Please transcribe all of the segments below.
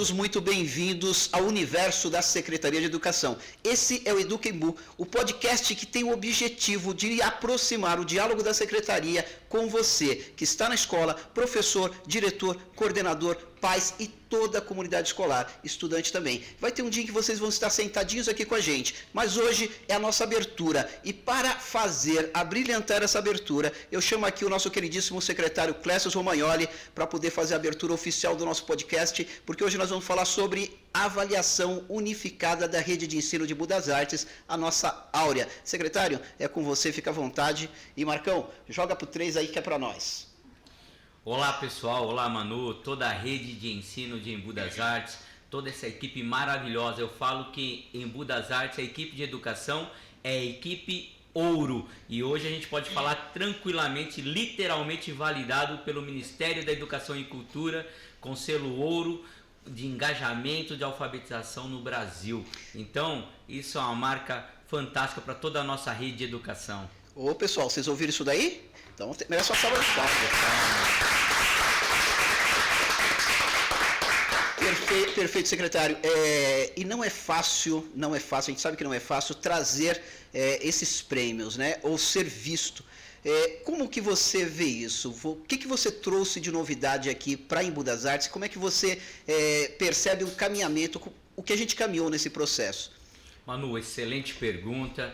todos muito bem-vindos ao universo da Secretaria de Educação. Esse é o Eduquembu, o podcast que tem o objetivo de aproximar o diálogo da Secretaria com você, que está na escola, professor, diretor, coordenador, pais e toda a comunidade escolar, estudante também. Vai ter um dia em que vocês vão estar sentadinhos aqui com a gente, mas hoje é a nossa abertura. E para abrilhantar essa abertura, eu chamo aqui o nosso queridíssimo secretário Clécio Romagnoli para poder fazer a abertura oficial do nosso podcast, porque hoje nós vamos falar sobre avaliação unificada da rede de ensino de Budas Artes, a nossa Áurea. Secretário, é com você, fica à vontade. E Marcão, joga pro 3 aí que é para nós. Olá pessoal, olá Manu, toda a rede de ensino de Embu das Artes, toda essa equipe maravilhosa. Eu falo que Embu das Artes, a equipe de educação, é a equipe ouro. E hoje a gente pode falar tranquilamente, literalmente validado pelo Ministério da Educação e Cultura, com selo ouro de engajamento de alfabetização no Brasil. Então, isso é uma marca fantástica para toda a nossa rede de educação. Ô pessoal, vocês ouviram isso daí? Então merece uma salva de palmas. Perfeito, secretário. E não é fácil, a gente sabe que não é fácil trazer esses prêmios, né? Ou ser visto. Como que você vê isso? O que você trouxe de novidade aqui para Embu das Artes? Como é que você percebe o caminhamento, o que a gente caminhou nesse processo? Manu, excelente pergunta.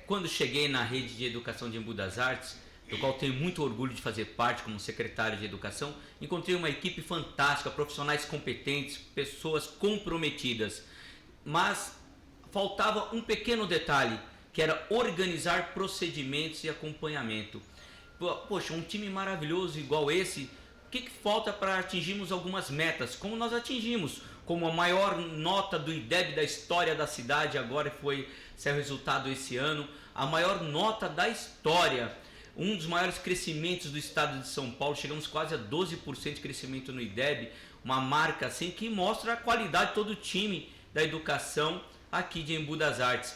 Quando cheguei na rede de educação de Embu das Artes, do qual tenho muito orgulho de fazer parte como secretário de educação, encontrei uma equipe fantástica, profissionais competentes, pessoas comprometidas. Mas faltava um pequeno detalhe, que era organizar procedimentos e acompanhamento. Poxa, um time maravilhoso igual esse, o que falta para atingirmos algumas metas? Como nós atingimos? Como a maior nota do IDEB da história da cidade, agora saiu o resultado esse ano, a maior nota da história. Um dos maiores crescimentos do estado de São Paulo, chegamos quase a 12% de crescimento no IDEB, uma marca assim que mostra a qualidade de todo o time da educação aqui de Embu das Artes.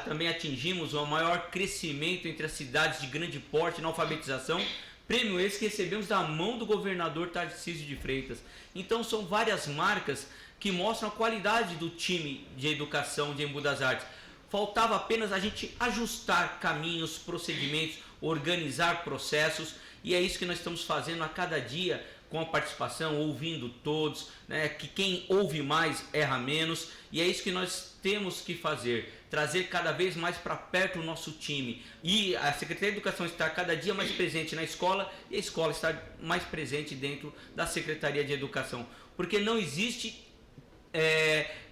Também atingimos o maior crescimento entre as cidades de grande porte na alfabetização, prêmio esse que recebemos da mão do governador Tarcísio de Freitas. Então são várias marcas que mostram a qualidade do time de educação de Embu das Artes. Faltava apenas a gente ajustar caminhos, procedimentos, organizar processos, e é isso que nós estamos fazendo a cada dia com a participação, ouvindo todos, né? Que quem ouve mais erra menos, e é isso que nós temos que fazer, trazer cada vez mais para perto o nosso time, e a Secretaria de Educação estar cada dia mais presente na escola, e a escola estar mais presente dentro da Secretaria de Educação, porque não existe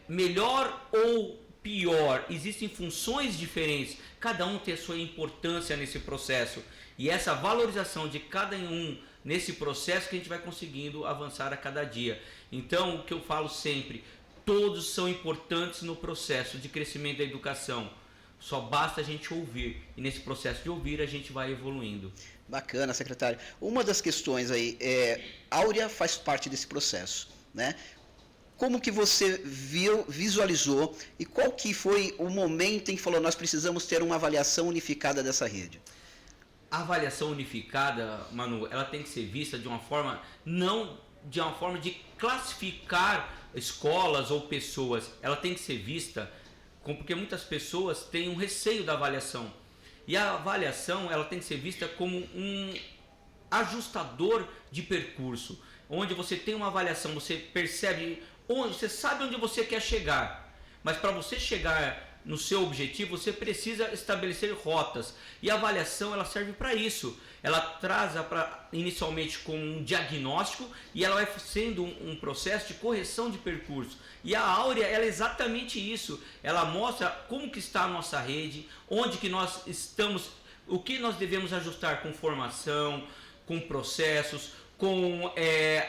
melhor ou pior, existem funções diferentes, cada um tem a sua importância nesse processo, e essa valorização de cada um nesse processo que a gente vai conseguindo avançar a cada dia. Então, o que eu falo sempre, todos são importantes no processo de crescimento da educação, só basta a gente ouvir, e nesse processo de ouvir a gente vai evoluindo. Bacana, secretário. Uma das questões aí, Áurea faz parte desse processo, né? Como que você visualizou e qual que foi o momento em que falou nós precisamos ter uma avaliação unificada dessa rede? A avaliação unificada, Manu, ela tem que ser vista de uma forma, não de uma forma de classificar escolas ou pessoas, ela tem que ser vista porque muitas pessoas têm um receio da avaliação, e a avaliação ela tem que ser vista como um ajustador de percurso, onde você tem uma avaliação, você percebe, você sabe onde você quer chegar, mas para você chegar no seu objetivo, você precisa estabelecer rotas, e a avaliação ela serve para isso. Ela traz inicialmente como um diagnóstico, e ela vai sendo um processo de correção de percurso. E a Áurea ela é exatamente isso. Ela mostra como que está a nossa rede, onde que nós estamos, o que nós devemos ajustar com formação, com processos, com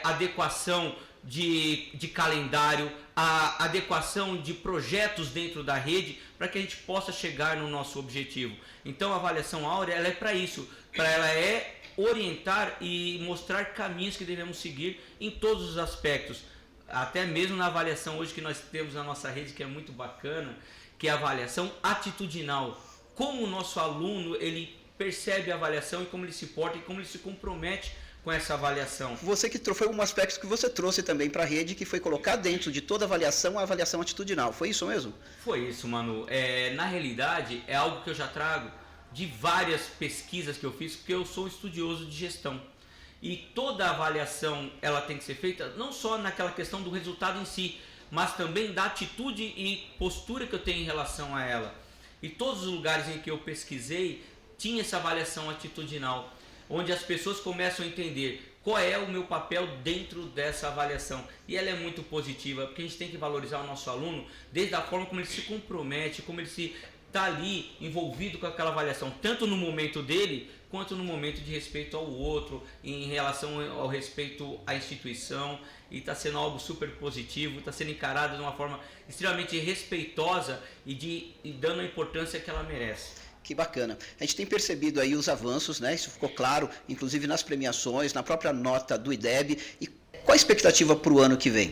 adequação de calendário, a adequação de projetos dentro da rede, para que a gente possa chegar no nosso objetivo. Então a avaliação Áurea ela é para isso, ela é orientar e mostrar caminhos que devemos seguir em todos os aspectos, até mesmo na avaliação hoje que nós temos na nossa rede, que é muito bacana, que é a avaliação atitudinal, como o nosso aluno ele percebe a avaliação e como ele se porta e como ele se compromete com essa avaliação. Você que foi um aspecto que você trouxe também para a rede, que foi colocar dentro de toda avaliação a avaliação atitudinal. Foi isso mesmo? Foi isso, Manu. Na realidade, é algo que eu já trago de várias pesquisas que eu fiz, porque eu sou estudioso de gestão. E toda avaliação ela tem que ser feita não só naquela questão do resultado em si, mas também da atitude e postura que eu tenho em relação a ela. E todos os lugares em que eu pesquisei tinha essa avaliação atitudinal, onde as pessoas começam a entender qual é o meu papel dentro dessa avaliação. E ela é muito positiva, porque a gente tem que valorizar o nosso aluno desde a forma como ele se compromete, como ele se está ali envolvido com aquela avaliação, tanto no momento dele, quanto no momento de respeito ao outro, em relação ao respeito à instituição, e está sendo algo super positivo, está sendo encarado de uma forma extremamente respeitosa e dando a importância que ela merece. Que bacana. A gente tem percebido aí os avanços, né? Isso ficou claro, inclusive nas premiações, na própria nota do IDEB. E qual a expectativa para o ano que vem?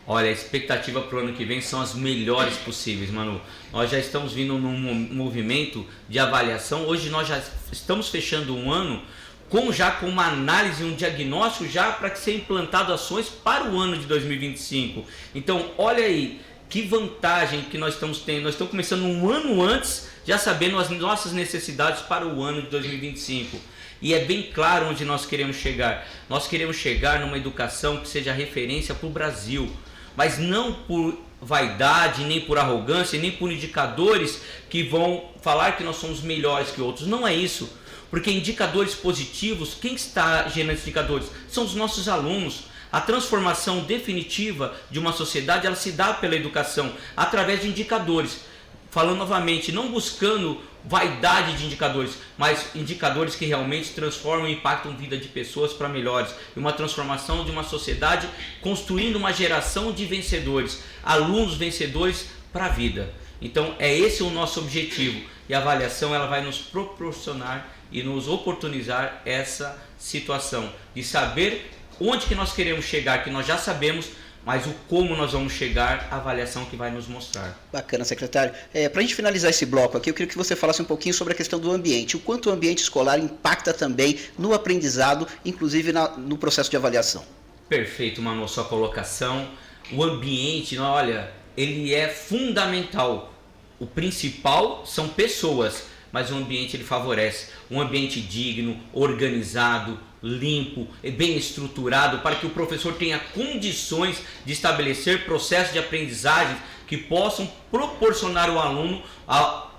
Olha, a expectativa para o ano que vem são as melhores possíveis, Manu. Nós já estamos vindo num movimento de avaliação. Hoje nós já estamos fechando um ano com uma análise, um diagnóstico já para que sejam implantado ações para o ano de 2025. Então, olha aí, que vantagem que nós estamos tendo. Nós estamos começando um ano antes, já sabendo as nossas necessidades para o ano de 2025. E é bem claro onde nós queremos chegar. Nós queremos chegar numa educação que seja referência para o Brasil, mas não por vaidade, nem por arrogância, nem por indicadores que vão falar que nós somos melhores que outros. Não é isso, porque indicadores positivos, quem está gerando esses indicadores? São os nossos alunos. A transformação definitiva de uma sociedade, ela se dá pela educação, através de indicadores. Falando novamente, não buscando vaidade de indicadores, mas indicadores que realmente transformam e impactam a vida de pessoas para melhores. E uma transformação de uma sociedade construindo uma geração de vencedores, alunos vencedores para a vida. Então é esse o nosso objetivo. E a avaliação ela vai nos proporcionar e nos oportunizar essa situação de saber onde que nós queremos chegar, que nós já sabemos, mas o como nós vamos chegar, a avaliação que vai nos mostrar. Bacana, secretário. Para a gente finalizar esse bloco aqui, eu queria que você falasse um pouquinho sobre a questão do ambiente, o quanto o ambiente escolar impacta também no aprendizado, inclusive no processo de avaliação. Perfeito, Manu, sua colocação. O ambiente, olha, ele é fundamental. O principal são pessoas, mas o ambiente ele favorece. Um ambiente digno, organizado, limpo e bem estruturado para que o professor tenha condições de estabelecer processos de aprendizagem que possam proporcionar ao aluno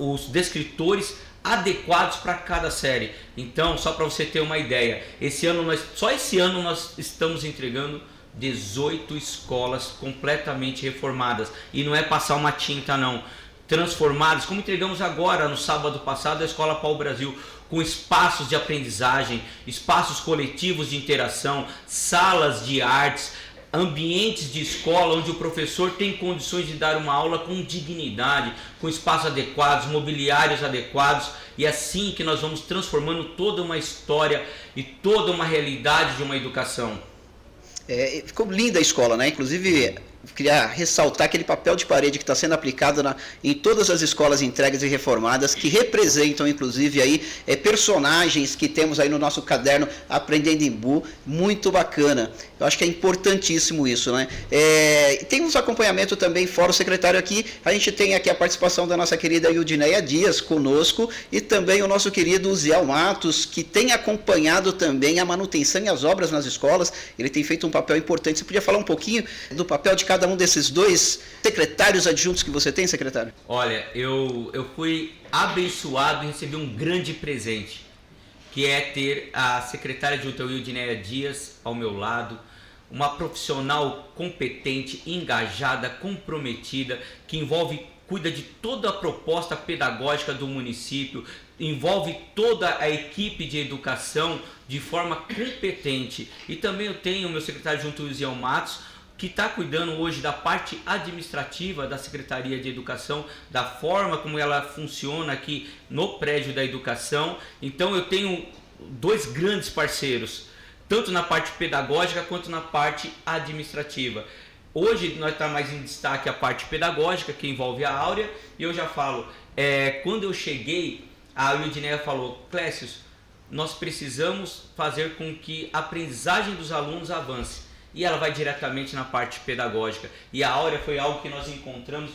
os descritores adequados para cada série. Então, só para você ter uma ideia, só esse ano nós estamos entregando 18 escolas completamente reformadas, e não é passar uma tinta não, transformadas, como entregamos agora no sábado passado a Escola Pau Brasil, com espaços de aprendizagem, espaços coletivos de interação, salas de artes, ambientes de escola onde o professor tem condições de dar uma aula com dignidade, com espaços adequados, mobiliários adequados, e assim que nós vamos transformando toda uma história e toda uma realidade de uma educação. Ficou linda a escola, né? Inclusive, queria ressaltar aquele papel de parede que está sendo aplicado em todas as escolas entregues e reformadas, que representam, inclusive, aí, personagens que temos aí no nosso caderno Aprendendo Embu, muito bacana. Eu acho que é importantíssimo isso, né? Tem uns acompanhamento também, fora o secretário aqui, a gente tem aqui a participação da nossa querida Ildineia Dias conosco, e também o nosso querido Uziel Matos, que tem acompanhado também a manutenção e as obras nas escolas. Ele tem feito um papel importante. Você podia falar um pouquinho do papel de cada um desses dois secretários adjuntos que você tem, secretário? Olha, eu fui abençoado e recebi um grande presente, que é ter a secretária adjunta Ildineia Dias ao meu lado, uma profissional competente, engajada, comprometida, que cuida de toda a proposta pedagógica do município, envolve toda a equipe de educação de forma competente. E também eu tenho o meu secretário adjunto Uziel Matos, que está cuidando hoje da parte administrativa da Secretaria de Educação, da forma como ela funciona aqui no prédio da educação. Então eu tenho dois grandes parceiros, tanto na parte pedagógica quanto na parte administrativa. Hoje nós estamos mais em destaque a parte pedagógica, que envolve a Áurea, e eu já falo, quando eu cheguei, a Ildineia falou: Clécio, nós precisamos fazer com que a aprendizagem dos alunos avance. E ela vai diretamente na parte pedagógica. E a Áurea foi algo que nós encontramos,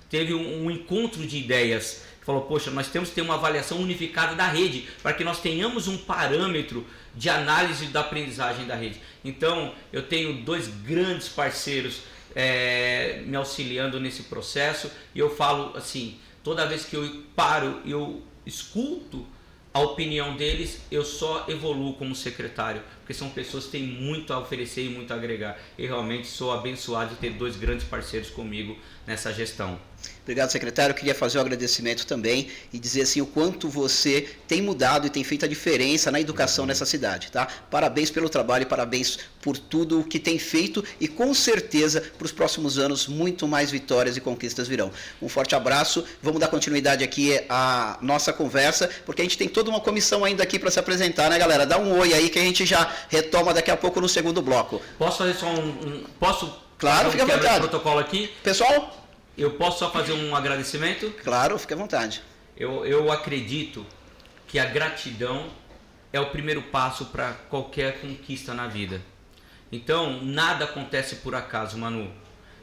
teve um encontro de ideias. Falou, poxa, nós temos que ter uma avaliação unificada da rede, para que nós tenhamos um parâmetro de análise da aprendizagem da rede. Então, eu tenho 2 grandes parceiros me auxiliando nesse processo, e eu falo assim, toda vez que eu paro, eu escuto a opinião deles, eu só evoluo como secretário, porque são pessoas que têm muito a oferecer e muito a agregar. E realmente sou abençoado de ter 2 grandes parceiros comigo nessa gestão. Obrigado, secretário. Eu queria fazer um agradecimento também e dizer assim o quanto você tem mudado e tem feito a diferença na educação nessa cidade, tá? Parabéns pelo trabalho, parabéns por tudo o que tem feito e com certeza para os próximos anos muito mais vitórias e conquistas virão. Um forte abraço. Vamos dar continuidade aqui à nossa conversa, porque a gente tem toda uma comissão ainda aqui para se apresentar, né, galera? Dá um oi aí que a gente já retoma daqui a pouco no segundo bloco. Posso fazer só posso? Claro, fica à vontade. Protocolo aqui. Pessoal? Eu posso só fazer um agradecimento? Claro, fique à vontade. Eu acredito que a gratidão é o primeiro passo para qualquer conquista na vida. Então, nada acontece por acaso, Manu.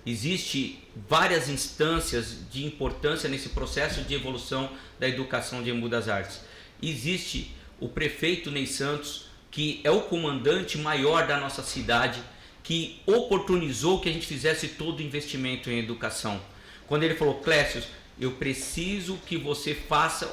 Existem várias instâncias de importância nesse processo de evolução da educação de Embu das Artes. Existe o prefeito Ney Santos, que é o comandante maior da nossa cidade, que oportunizou que a gente fizesse todo o investimento em educação. Quando ele falou, Clécio, eu preciso que você faça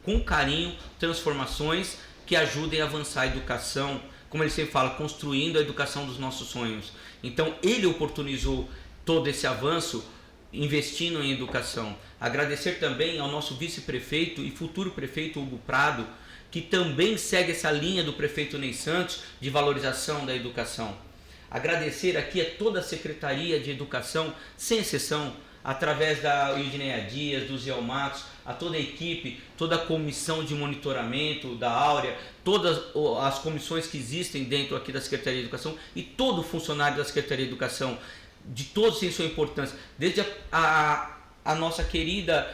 com carinho transformações que ajudem a avançar a educação, como ele sempre fala, construindo a educação dos nossos sonhos. Então ele oportunizou todo esse avanço investindo em educação. Agradecer também ao nosso vice-prefeito e futuro prefeito Hugo Prado, que também segue essa linha do prefeito Ney Santos de valorização da educação. Agradecer aqui a toda a Secretaria de Educação, sem exceção, através da Ildineia Dias, do Zé Matos, a toda a equipe, toda a comissão de monitoramento da Áurea, todas as comissões que existem dentro aqui da Secretaria de Educação e todo funcionário da Secretaria de Educação, de todos em sua importância, desde a nossa querida,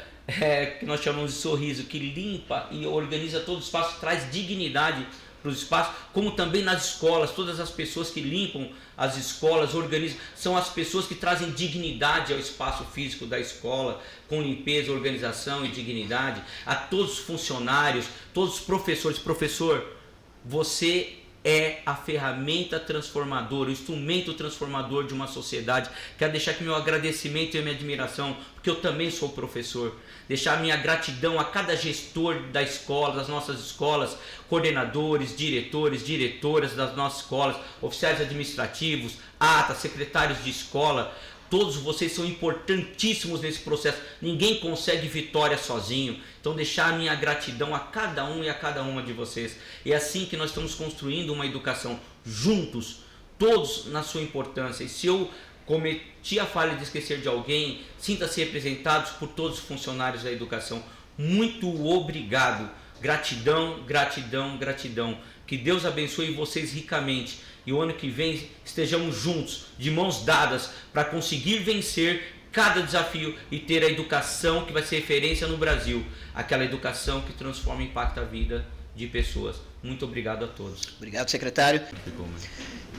que nós chamamos de Sorriso, que limpa e organiza todo o espaço, traz dignidade para os espaços, como também nas escolas, todas as pessoas que limpam as escolas, organizam, são as pessoas que trazem dignidade ao espaço físico da escola, com limpeza, organização e dignidade, a todos os funcionários, todos os professores. Professor, você é a ferramenta transformadora, o instrumento transformador de uma sociedade. Quero deixar aqui meu agradecimento e minha admiração, porque eu também sou professor. Deixar minha gratidão a cada gestor da escola, das nossas escolas, coordenadores, diretores, diretoras das nossas escolas, oficiais administrativos, atas, secretários de escola. Todos vocês são importantíssimos nesse processo. Ninguém consegue vitória sozinho. Então deixar a minha gratidão a cada um e a cada uma de vocês. É assim que nós estamos construindo uma educação juntos, todos na sua importância. E se eu cometi a falha de esquecer de alguém, sinta-se representados por todos os funcionários da educação. Muito obrigado. Gratidão, gratidão, gratidão. Que Deus abençoe vocês ricamente. E o ano que vem estejamos juntos, de mãos dadas, para conseguir vencer cada desafio e ter a educação que vai ser referência no Brasil. Aquela educação que transforma e impacta a vida de pessoas. Muito obrigado a todos. Obrigado, secretário.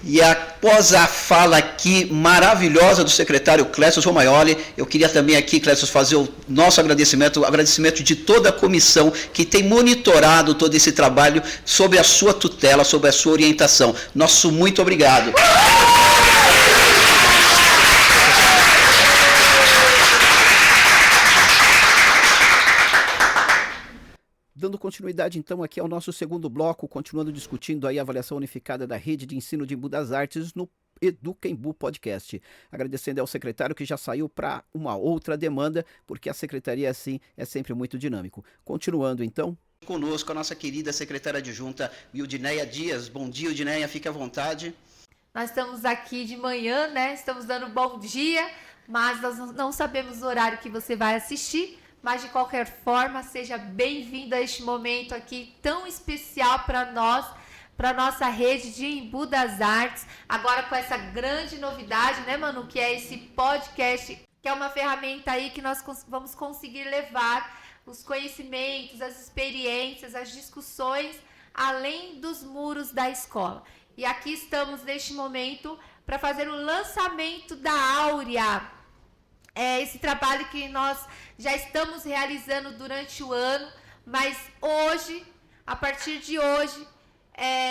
E após a fala aqui maravilhosa do secretário Clécio Romaioli, eu queria também aqui, Clécio, fazer o nosso agradecimento, o agradecimento de toda a comissão que tem monitorado todo esse trabalho sob a sua tutela, sob a sua orientação. Nosso muito obrigado. Dando continuidade então aqui ao nosso segundo bloco, continuando discutindo aí a avaliação unificada da rede de ensino de Embu das Artes no Educa Embu Podcast. Agradecendo ao secretário que já saiu para uma outra demanda, porque a secretaria assim é sempre muito dinâmico. Continuando então. Conosco a nossa querida secretária adjunta Ildineia Dias. Bom dia, Ildineia, fique à vontade. Nós estamos aqui de manhã, né? Estamos dando bom dia, mas nós não sabemos o horário que você vai assistir. Mas, de qualquer forma, seja bem-vindo a este momento aqui tão especial para nós, para a nossa rede de Embu das Artes. Agora com essa grande novidade, né, Manu? Que é esse podcast, que é uma ferramenta aí que nós vamos conseguir levar os conhecimentos, as experiências, as discussões além dos muros da escola. E aqui estamos neste momento para fazer o lançamento da Áurea. Esse trabalho que nós já estamos realizando durante o ano, mas hoje, a partir de hoje,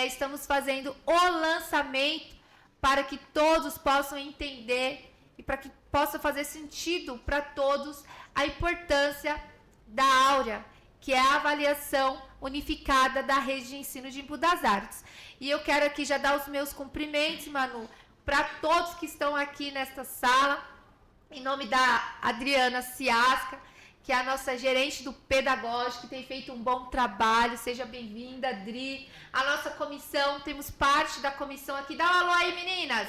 estamos fazendo o lançamento para que todos possam entender e para que possa fazer sentido para todos a importância da Áurea, que é a avaliação unificada da rede de ensino de Embu das Artes. E eu quero aqui já dar os meus cumprimentos, Manu, para todos que estão aqui nesta sala, em nome da Adriana Ciasca, que é a nossa gerente do pedagógico, que tem feito um bom trabalho. Seja bem-vinda, Adri. A nossa comissão, temos parte da comissão aqui. Dá um alô aí, meninas!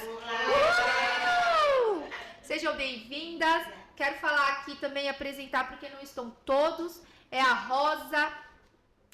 Sejam bem-vindas. Quero falar aqui também, apresentar, porque não estão todos. É a Rosa,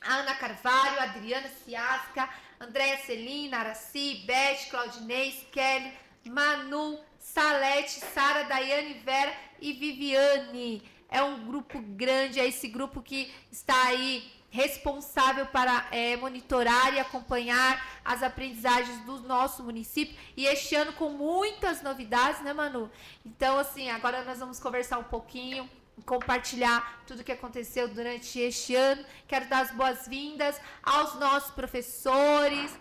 a Ana Carvalho, a Adriana Ciasca, Andréia Celina, Araci, Beth, Claudinei, Kelly, Manu, Salete, Sara, Daiane, Vera e Viviane. É um grupo grande, é esse grupo que está aí responsável para monitorar e acompanhar as aprendizagens do nosso município. E este ano com muitas novidades, né, Manu? Então, assim, agora nós vamos conversar um pouquinho, compartilhar tudo o que aconteceu durante este ano. Quero dar as boas-vindas aos nossos professores.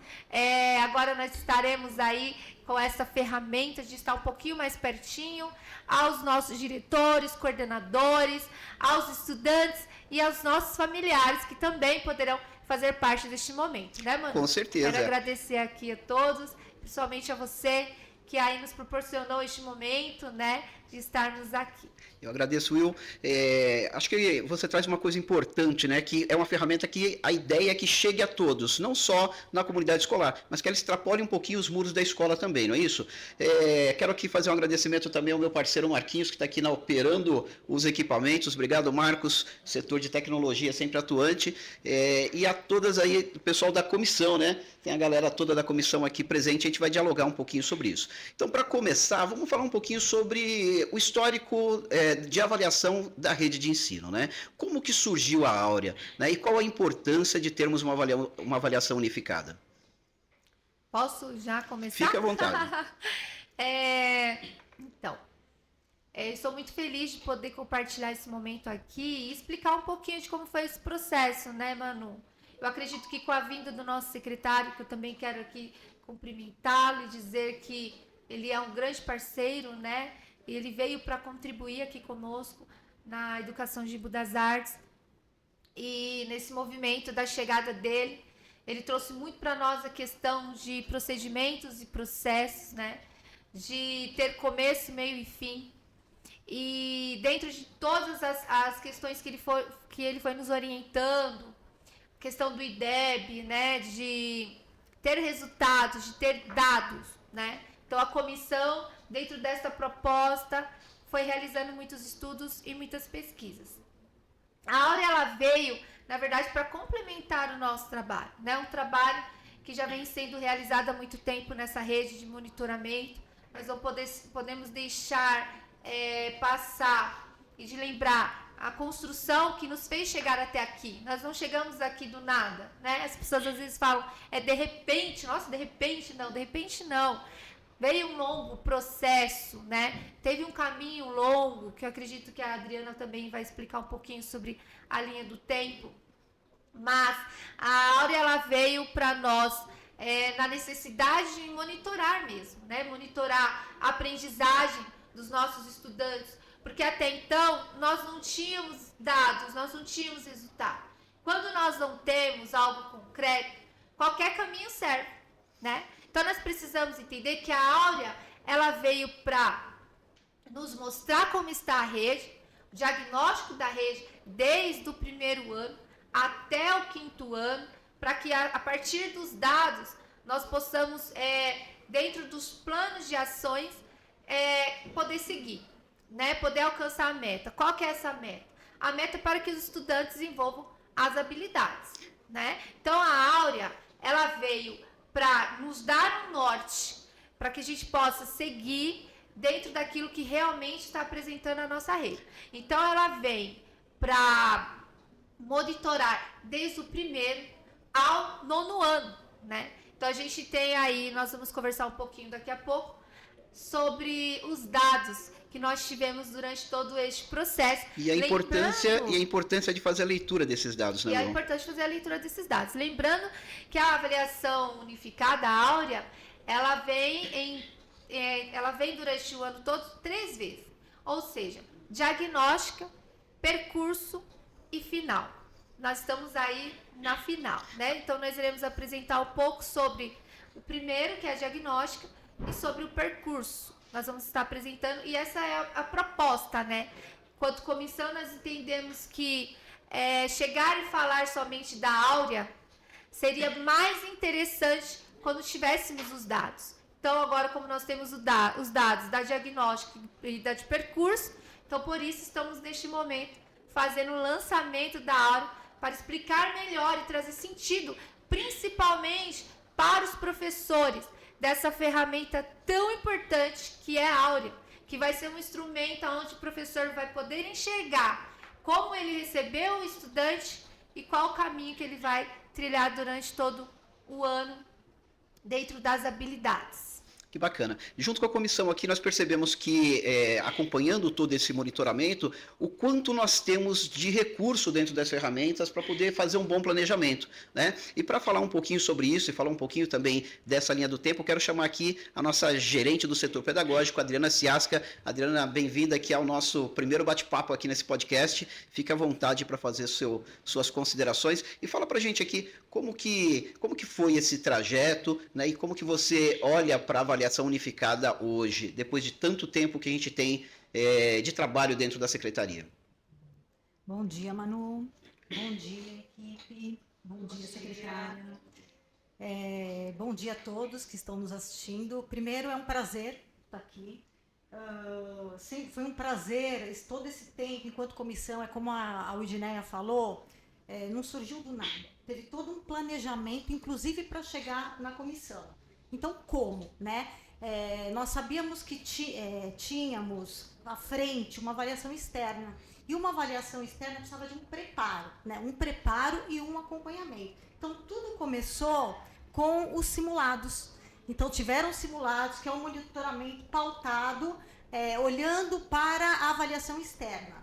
Agora nós estaremos aí com essa ferramenta de estar um pouquinho mais pertinho, aos nossos diretores, coordenadores, aos estudantes e aos nossos familiares, que também poderão fazer parte deste momento, né, Manu? Com certeza. Quero agradecer aqui a todos, principalmente a você, que aí nos proporcionou este momento, né, de estarmos aqui. Eu agradeço, Will. Acho que você traz uma coisa importante, né? Que é uma ferramenta que a ideia é que chegue a todos, não só na comunidade escolar, mas que ela extrapole um pouquinho os muros da escola também, não é isso? Quero aqui fazer um agradecimento também ao meu parceiro Marquinhos, que está aqui operando os equipamentos. Obrigado, Marcos, setor de tecnologia sempre atuante. E a todas aí, o pessoal da comissão, né? Tem a galera toda da comissão aqui presente, a gente vai dialogar um pouquinho sobre isso. Então, para começar, vamos falar um pouquinho sobre o histórico de avaliação da rede de ensino, né? Como que surgiu a Áurea, né? E qual a importância de termos uma avaliação unificada? Posso já começar? Fique à vontade. Então, estou muito feliz de poder compartilhar esse momento aqui e explicar um pouquinho de como foi esse processo, né, Manu? Eu acredito que com a vinda do nosso secretário, que eu também quero aqui cumprimentá-lo e dizer que ele é um grande parceiro, né? E ele veio para contribuir aqui conosco na educação de Embu das Artes. E nesse movimento da chegada dele, ele trouxe muito para nós a questão de procedimentos e processos, né? De ter começo, meio e fim. E dentro de todas as questões que ele foi nos orientando, questão do IDEB, né? De ter resultados, de ter dados, né? Então, a comissão, dentro dessa proposta, foi realizando muitos estudos e muitas pesquisas. A Áurea, ela veio, na verdade, para complementar o nosso trabalho, né? Um trabalho que já vem sendo realizado há muito tempo nessa rede de monitoramento. Nós não podemos deixar passar e de lembrar a construção que nos fez chegar até aqui. Nós não chegamos aqui do nada, né? As pessoas às vezes falam, de repente. Nossa, de repente não. Veio um longo processo, né? Teve um caminho longo, que eu acredito que a Adriana também vai explicar um pouquinho sobre a linha do tempo. Mas a Áurea, ela veio para nós na necessidade de monitorar mesmo, né? Monitorar a aprendizagem dos nossos estudantes, porque até então nós não tínhamos dados, nós não tínhamos resultado. Quando nós não temos algo concreto, qualquer caminho serve, né? Então, nós precisamos entender que a Áurea, ela veio para nos mostrar como está a rede, o diagnóstico da rede desde o primeiro ano até o quinto ano, para que a partir dos dados nós possamos, dentro dos planos de ações, poder seguir, né? Poder alcançar a meta. Qual que é essa meta? A meta é para que os estudantes desenvolvam as habilidades, né? Então, a Áurea, ela veio para nos dar um norte, para que a gente possa seguir dentro daquilo que realmente está apresentando a nossa rede. Então, ela vem para monitorar desde o primeiro ao 9º ano, né? Então a gente tem aí, nós vamos conversar um pouquinho daqui a pouco sobre os dados que nós tivemos durante todo este processo. E a importância de fazer a leitura desses dados, né, E é Lu? importante fazer a leitura desses dados. Lembrando que a avaliação unificada, a áurea, ela vem durante o ano todo 3 vezes. Ou seja, diagnóstica, percurso e final. Nós estamos aí na final, né? Então, nós iremos apresentar um pouco sobre o primeiro, que é a diagnóstica, e sobre o percurso. Nós vamos estar apresentando, e essa é a proposta, né? Quanto comissão, nós entendemos que chegar e falar somente da áurea seria mais interessante quando tivéssemos os dados. Então, agora, como nós temos os dados da diagnóstica e da de percurso, então, por isso, estamos neste momento fazendo o lançamento da áurea para explicar melhor e trazer sentido, principalmente para os professores, dessa ferramenta tão importante que é a áurea, que vai ser um instrumento onde o professor vai poder enxergar como ele recebeu o estudante e qual o caminho que ele vai trilhar durante todo o ano dentro das habilidades. Que bacana. Junto com a comissão aqui, nós percebemos que, acompanhando todo esse monitoramento, o quanto nós temos de recurso dentro das ferramentas para poder fazer um bom planejamento, né? E para falar um pouquinho sobre isso e falar um pouquinho também dessa linha do tempo, eu quero chamar aqui a nossa gerente do setor pedagógico, Adriana Ciasca. Adriana, bem-vinda aqui ao nosso primeiro bate-papo aqui nesse podcast. Fique à vontade para fazer suas considerações e fala para a gente aqui como que foi esse trajeto, né? E como que você olha para a avaliação unificada hoje, depois de tanto tempo que a gente tem de trabalho dentro da secretaria. Bom dia, Manu. Bom dia, equipe. Bom dia, secretária. Bom dia a todos que estão nos assistindo. Primeiro, é um prazer estar aqui. Sempre foi um prazer, todo esse tempo, enquanto comissão, como a Udineia falou, não surgiu do nada. Teve todo um planejamento, inclusive para chegar na comissão. Então, como, né? Nós sabíamos que tínhamos à frente uma avaliação externa. E uma avaliação externa precisava de um preparo, né? Um preparo e um acompanhamento. Então, tudo começou com os simulados. Então, tiveram simulados, que é um monitoramento pautado, olhando para a avaliação externa.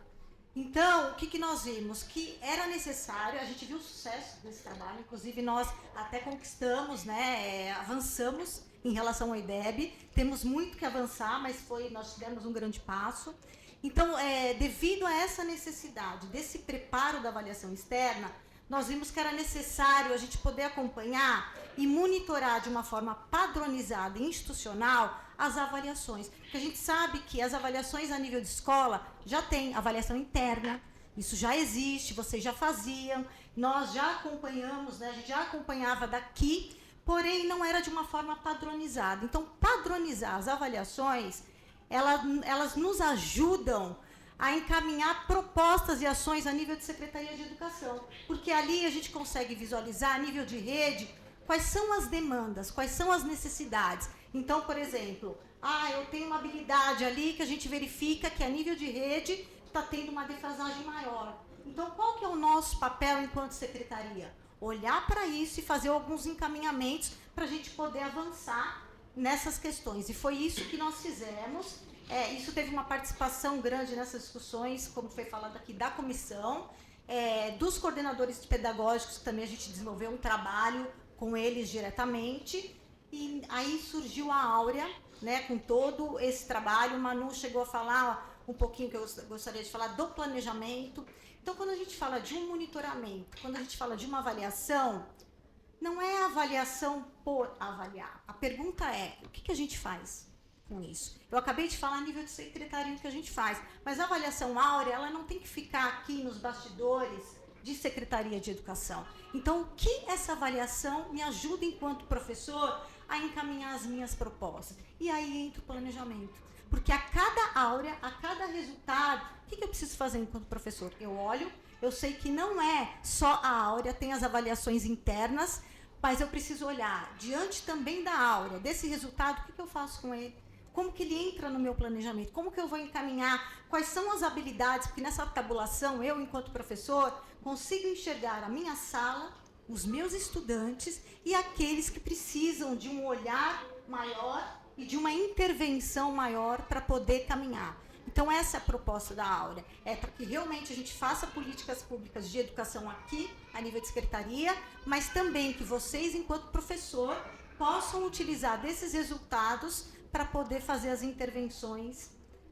Então, o que nós vimos? Que era necessário, a gente viu o sucesso desse trabalho, inclusive nós até conquistamos, né, avançamos em relação ao IDEB, temos muito que avançar, mas nós tivemos um grande passo. Então, devido a essa necessidade desse preparo da avaliação externa, nós vimos que era necessário a gente poder acompanhar e monitorar de uma forma padronizada e institucional as avaliações. Porque a gente sabe que as avaliações a nível de escola já tem avaliação interna, isso já existe, vocês já faziam, nós já acompanhamos, né, a gente já acompanhava daqui, porém não era de uma forma padronizada. Então, padronizar as avaliações, elas nos ajudam a encaminhar propostas e ações a nível de Secretaria de Educação, porque ali a gente consegue visualizar a nível de rede quais são as demandas, quais são as necessidades. Então, por exemplo, eu tenho uma habilidade ali que a gente verifica que a nível de rede está tendo uma defasagem maior. Então, qual que é o nosso papel enquanto secretaria? Olhar para isso e fazer alguns encaminhamentos para a gente poder avançar nessas questões. E foi isso que nós fizemos. Isso teve uma participação grande nessas discussões, como foi falado aqui, da comissão, dos coordenadores pedagógicos, que também a gente desenvolveu um trabalho com eles diretamente, e aí surgiu a áurea, né, com todo esse trabalho. O Manu chegou a falar um pouquinho, que eu gostaria de falar, do planejamento. Então, quando a gente fala de um monitoramento, quando a gente fala de uma avaliação, não é avaliação por avaliar. A pergunta é, o que a gente faz com isso? Eu acabei de falar a nível de secretaria o que a gente faz, mas a avaliação áurea, ela não tem que ficar aqui nos bastidores de Secretaria de Educação. Então, o que essa avaliação me ajuda enquanto professor a encaminhar as minhas propostas? E aí entra o planejamento. Porque a cada áurea, a cada resultado, o que eu preciso fazer enquanto professor? Eu olho, eu sei que não é só a áurea, tem as avaliações internas, mas eu preciso olhar diante também da áurea, desse resultado, o que eu faço com ele? Como que ele entra no meu planejamento? Como que eu vou encaminhar? Quais são as habilidades? Porque nessa tabulação, eu, enquanto professor, consigo enxergar a minha sala, os meus estudantes e aqueles que precisam de um olhar maior e de uma intervenção maior para poder caminhar. Então, essa é a proposta da Áurea, é para que realmente a gente faça políticas públicas de educação aqui, a nível de secretaria, mas também que vocês, enquanto professor, possam utilizar desses resultados para poder fazer as intervenções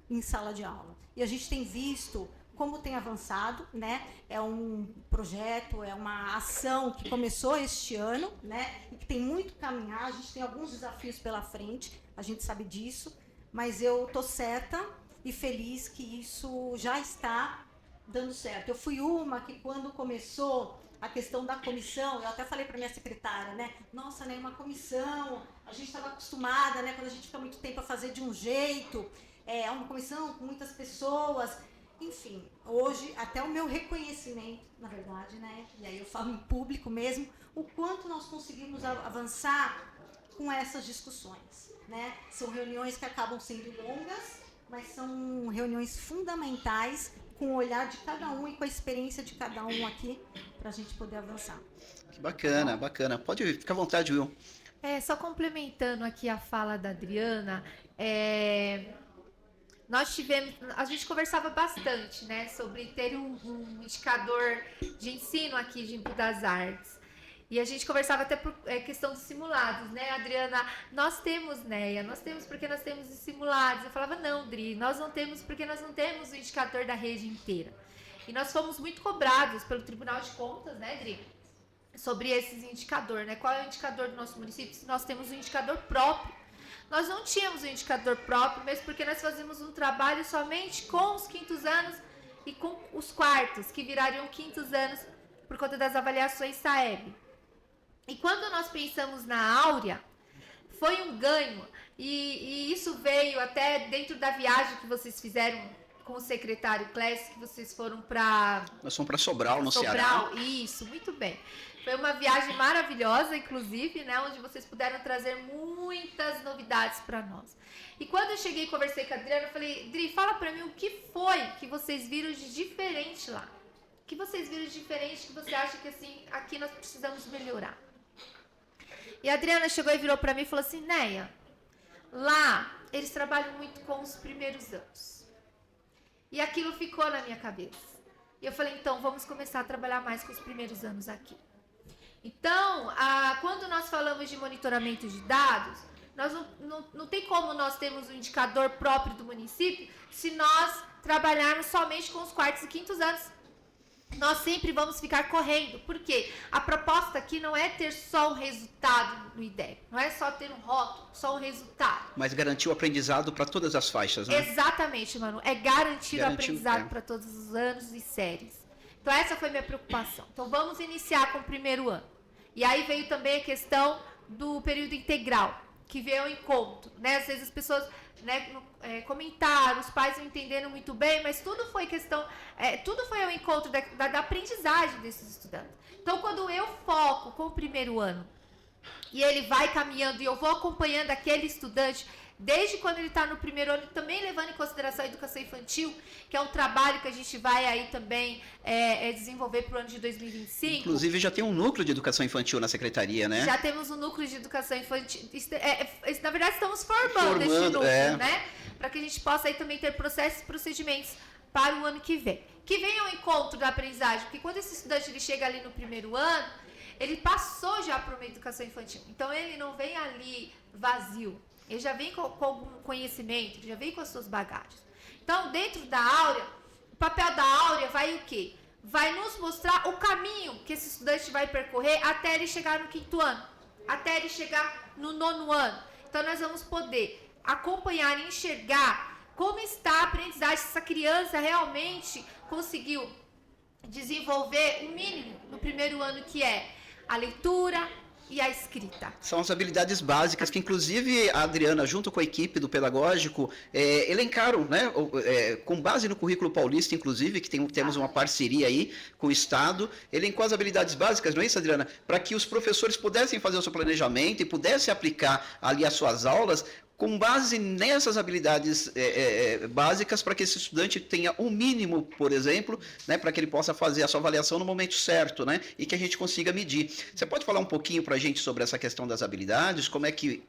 em sala de aula. E a gente tem visto como tem avançado, né? É um projeto, é uma ação que começou este ano, né? E que tem muito que caminhar, a gente tem alguns desafios pela frente, a gente sabe disso, mas eu estou certa e feliz que isso já está dando certo. Eu fui uma que, quando começou a questão da comissão, eu até falei para minha secretária, né? Nossa, né, uma comissão, a gente estava acostumada, né, quando a gente fica muito tempo a fazer de um jeito, é uma comissão com muitas pessoas, enfim, hoje até o meu reconhecimento, na verdade, né, e aí eu falo em público mesmo, o quanto nós conseguimos avançar com essas discussões, né? São reuniões que acabam sendo longas, mas são reuniões fundamentais com o olhar de cada um e com a experiência de cada um aqui para a gente poder avançar. Que bacana, bacana. Pode ficar à vontade, Will. Só complementando aqui a fala da Adriana, a gente conversava bastante, né, sobre ter um indicador de ensino aqui de Embu das Artes. E a gente conversava até por questão dos simulados, né, Adriana? Nós temos, Neia, nós temos porque nós temos os simulados. Eu falava, não, Dri, nós não temos porque nós não temos o indicador da rede inteira. E nós fomos muito cobrados pelo Tribunal de Contas, né, Dri? Sobre esses indicadores, né? Qual é o indicador do nosso município? Se nós temos um indicador próprio. Nós não tínhamos um indicador próprio, mesmo porque nós fazíamos um trabalho somente com os quintos anos e com os quartos, que virariam quintos anos por conta das avaliações SAEB. E quando nós pensamos na Áurea, foi um ganho, e isso veio até dentro da viagem que vocês fizeram com o secretário Clécio, que vocês foram para... Nós fomos para Sobral, no Ceará. Sobral, isso, muito bem. Foi uma viagem maravilhosa, inclusive, né, onde vocês puderam trazer muitas novidades para nós. E quando eu cheguei e conversei com a Adriana, eu falei, Dri, fala para mim o que foi que vocês viram de diferente lá. O que vocês viram de diferente que você acha que, assim, aqui nós precisamos melhorar. E a Adriana chegou e virou para mim e falou assim, Neia, lá eles trabalham muito com os primeiros anos. E aquilo ficou na minha cabeça. E eu falei, então, vamos começar a trabalhar mais com os primeiros anos aqui. Então, quando nós falamos de monitoramento de dados, nós não tem como nós termos um indicador próprio do município se nós trabalharmos somente com os quartos e quintos anos. Nós sempre vamos ficar correndo, porque a proposta aqui não é ter só um resultado no IDEB, não é só ter um rótulo, só um resultado. Mas garantir o aprendizado para todas as faixas, né? Exatamente, Manu, é garantir o aprendizado para todos os anos e séries. Então essa foi minha preocupação. Então vamos iniciar com o primeiro ano. E aí veio também a questão do período integral, que veio ao encontro, né? Às vezes as pessoas, né, comentaram, os pais não entenderam muito bem, mas tudo foi questão, tudo foi ao encontro da aprendizagem desses estudantes. Então, quando eu foco com o primeiro ano e ele vai caminhando e eu vou acompanhando aquele estudante desde quando ele está no primeiro ano, também levando em consideração a educação infantil, que é um trabalho que a gente vai aí também desenvolver para o ano de 2025. Inclusive já tem um núcleo de educação infantil na secretaria, né? Já temos um núcleo de educação infantil. Na verdade, estamos formando este núcleo, né? Para que a gente possa aí também ter processos e procedimentos para o ano que vem. Que venha ao encontro da aprendizagem, porque quando esse estudante ele chega ali no primeiro ano, ele passou já para uma educação infantil. Então, ele não vem ali vazio. Ele já vem com algum conhecimento, ele já vem com as suas bagagens. Então, dentro da Áurea, o papel da Áurea vai o quê? Vai nos mostrar o caminho que esse estudante vai percorrer até ele chegar no quinto ano, até ele chegar no nono ano. Então, nós vamos poder acompanhar e enxergar como está a aprendizagem, se essa criança realmente conseguiu desenvolver o mínimo no primeiro ano, que é a leitura e a escrita. São as habilidades básicas que, inclusive, a Adriana, junto com a equipe do pedagógico, elencaram, né, com base no currículo paulista, inclusive, que temos uma parceria aí com o Estado, elencou as habilidades básicas, não é isso, Adriana? Para que os professores pudessem fazer o seu planejamento e pudessem aplicar ali as suas aulas com base nessas habilidades básicas para que esse estudante tenha um mínimo, por exemplo, né, para que ele possa fazer a sua avaliação no momento certo, né, e que a gente consiga medir. Você pode falar um pouquinho para a gente sobre essa questão das habilidades, como é que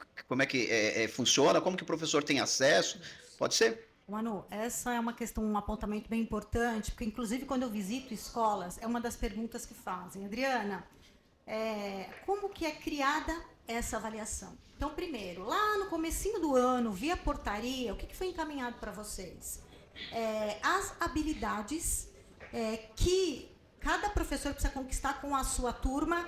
funciona, como que o professor tem acesso? Pode ser? Manu, essa é uma questão, um apontamento bem importante, porque inclusive quando eu visito escolas, é uma das perguntas que fazem. Adriana, como que é criada essa avaliação? Então, primeiro, lá no comecinho do ano, via portaria, o que foi encaminhado para vocês? As habilidades que cada professor precisa conquistar com a sua turma,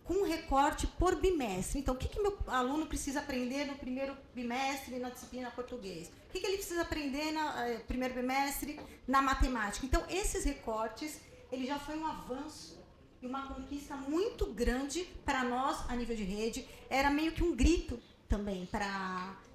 com recorte por bimestre. Então, o que meu aluno precisa aprender no primeiro bimestre na disciplina português? O que ele precisa aprender no primeiro bimestre na matemática? Então, esses recortes, ele já foi um avanço e uma conquista muito grande para nós, a nível de rede. Era meio que um grito também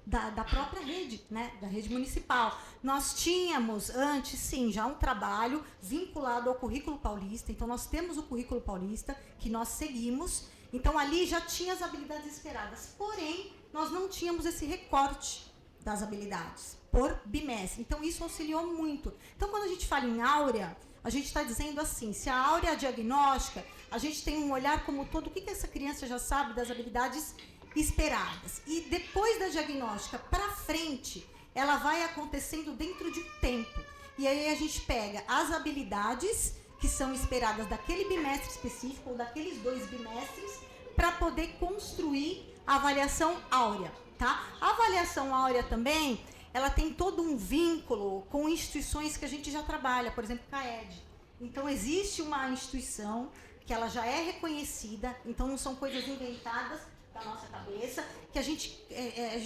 da própria rede, né, da rede municipal. Nós tínhamos antes, sim, já um trabalho vinculado ao currículo paulista. Então, nós temos o currículo paulista que nós seguimos. Então, ali já tinha as habilidades esperadas. Porém, nós não tínhamos esse recorte das habilidades por bimestre. Então, isso auxiliou muito. Então, quando a gente fala em áurea, a gente está dizendo assim, se a áurea é diagnóstica, a gente tem um olhar como todo, o que essa criança já sabe das habilidades esperadas. E depois da diagnóstica para frente, ela vai acontecendo dentro de um tempo. E aí a gente pega as habilidades que são esperadas daquele bimestre específico ou daqueles 2 bimestres para poder construir a avaliação áurea, tá? A avaliação áurea também, ela tem todo um vínculo com instituições que a gente já trabalha, por exemplo, CAED. Então, existe uma instituição que ela já é reconhecida, então não são coisas inventadas da nossa cabeça, que a gente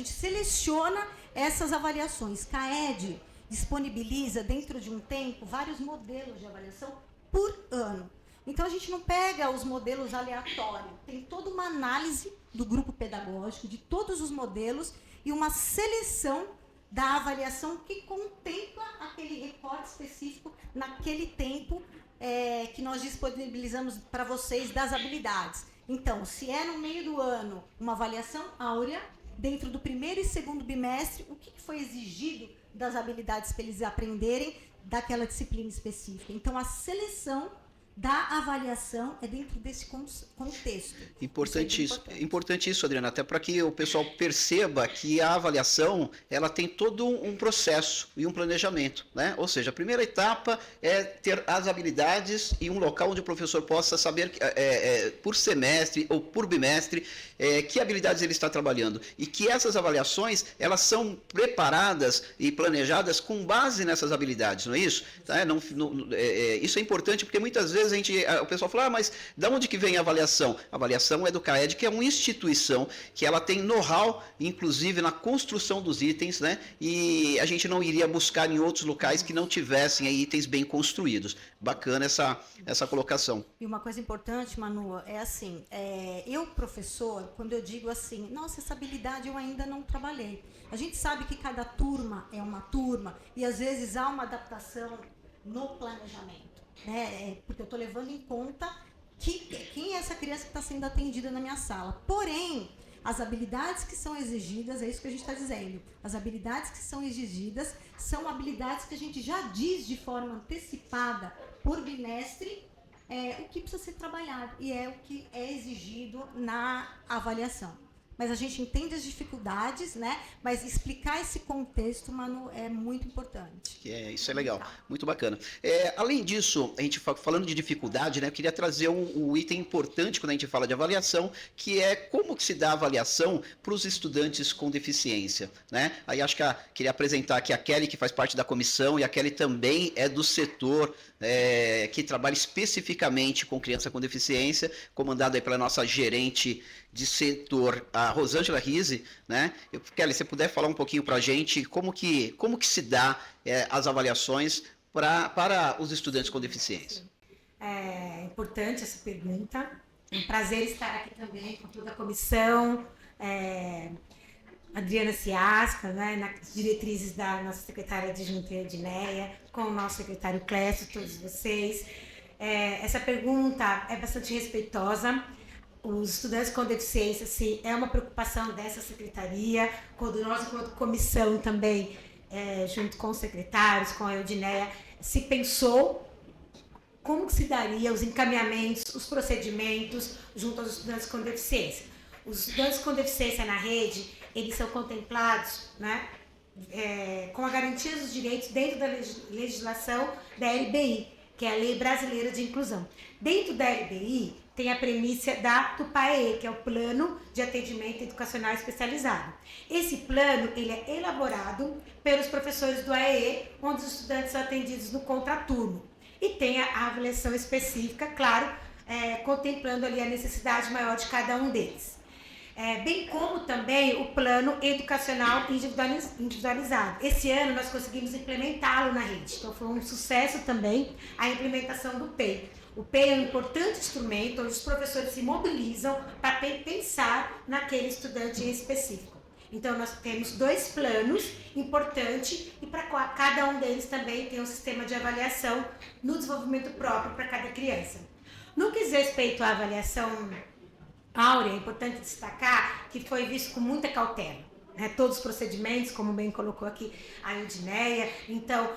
seleciona essas avaliações. CAED disponibiliza dentro de um tempo vários modelos de avaliação por ano. Então a gente não pega os modelos aleatórios, tem toda uma análise do grupo pedagógico, de todos os modelos e uma seleção da avaliação que contempla aquele recorte específico naquele tempo que nós disponibilizamos para vocês das habilidades. Então, se é no meio do ano uma avaliação áurea, dentro do primeiro e segundo bimestre, o que foi exigido das habilidades para eles aprenderem daquela disciplina específica. Então, a seleção da avaliação é dentro desse contexto. Importante isso, Adriana, até para que o pessoal perceba que a avaliação ela tem todo um processo e um planejamento, né? Ou seja, a primeira etapa é ter as habilidades e um local onde o professor possa saber por semestre ou por bimestre que habilidades ele está trabalhando e que essas avaliações elas são preparadas e planejadas com base nessas habilidades, não é isso? Tá? Isso é importante porque muitas vezes o pessoal fala, mas de onde que vem a avaliação? A avaliação é do CAED, que é uma instituição que ela tem know-how, inclusive na construção dos itens, né? E a gente não iria buscar em outros locais que não tivessem itens bem construídos. Bacana essa colocação. E uma coisa importante, Manu, é assim, eu, professor, quando eu digo assim, nossa, essa habilidade eu ainda não trabalhei. A gente sabe que cada turma é uma turma e às vezes há uma adaptação no planejamento. Porque eu estou levando em conta quem é essa criança que está sendo atendida na minha sala. Porém, as habilidades que são exigidas, é isso que a gente está dizendo, as habilidades que são exigidas são habilidades que a gente já diz de forma antecipada por bimestre o que precisa ser trabalhado e é o que é exigido na avaliação. Mas a gente entende as dificuldades, né? Mas explicar esse contexto, Manu, é muito importante. Isso é legal, muito bacana. Além disso, a gente falando de dificuldade, né? Eu queria trazer um item importante quando a gente fala de avaliação, que é como que se dá a avaliação para os estudantes com deficiência, né? Aí acho que queria apresentar aqui a Kelly, que faz parte da comissão, e a Kelly também é do setor que trabalha especificamente com criança com deficiência, comandado aí pela nossa gerente de setor, a Rosângela Rizzi, né? Kelly, se você puder falar um pouquinho para a gente como que se dá as avaliações para os estudantes com deficiência. É importante essa pergunta. É um prazer estar aqui também com toda a comissão, Adriana Ciasca, né, nas diretrizes da nossa secretária adjunta Edneia, com o nosso secretário Clécio, todos vocês. Essa pergunta é bastante respeitosa. os estudantes com deficiência, sim, é uma preocupação dessa secretaria, quando nós, enquanto comissão também, junto com os secretários, com a Eudineia, se pensou como que se daria os encaminhamentos, os procedimentos junto aos estudantes com deficiência. Os estudantes com deficiência na rede, eles são contemplados, né, com a garantia dos direitos dentro da legislação da LBI, que é a Lei Brasileira de Inclusão. Dentro da LBI, tem a premissa da TUPAE, que é o Plano de Atendimento Educacional Especializado. Esse plano, ele é elaborado pelos professores do AEE, onde os estudantes são atendidos no contraturno. E tem a avaliação específica, claro, contemplando ali a necessidade maior de cada um deles. Bem como também o plano educacional individualizado. Esse ano nós conseguimos implementá-lo na rede, então foi um sucesso também a implementação do PEI. O PEI é um importante instrumento onde os professores se mobilizam para pensar naquele estudante em específico. Então nós temos 2 planos importantes e para cada um deles também tem um sistema de avaliação no desenvolvimento próprio para cada criança. No que diz respeito à avaliação áurea, é importante destacar que foi visto com muita cautela, né? Todos os procedimentos, como bem colocou aqui a Eudineia. Então,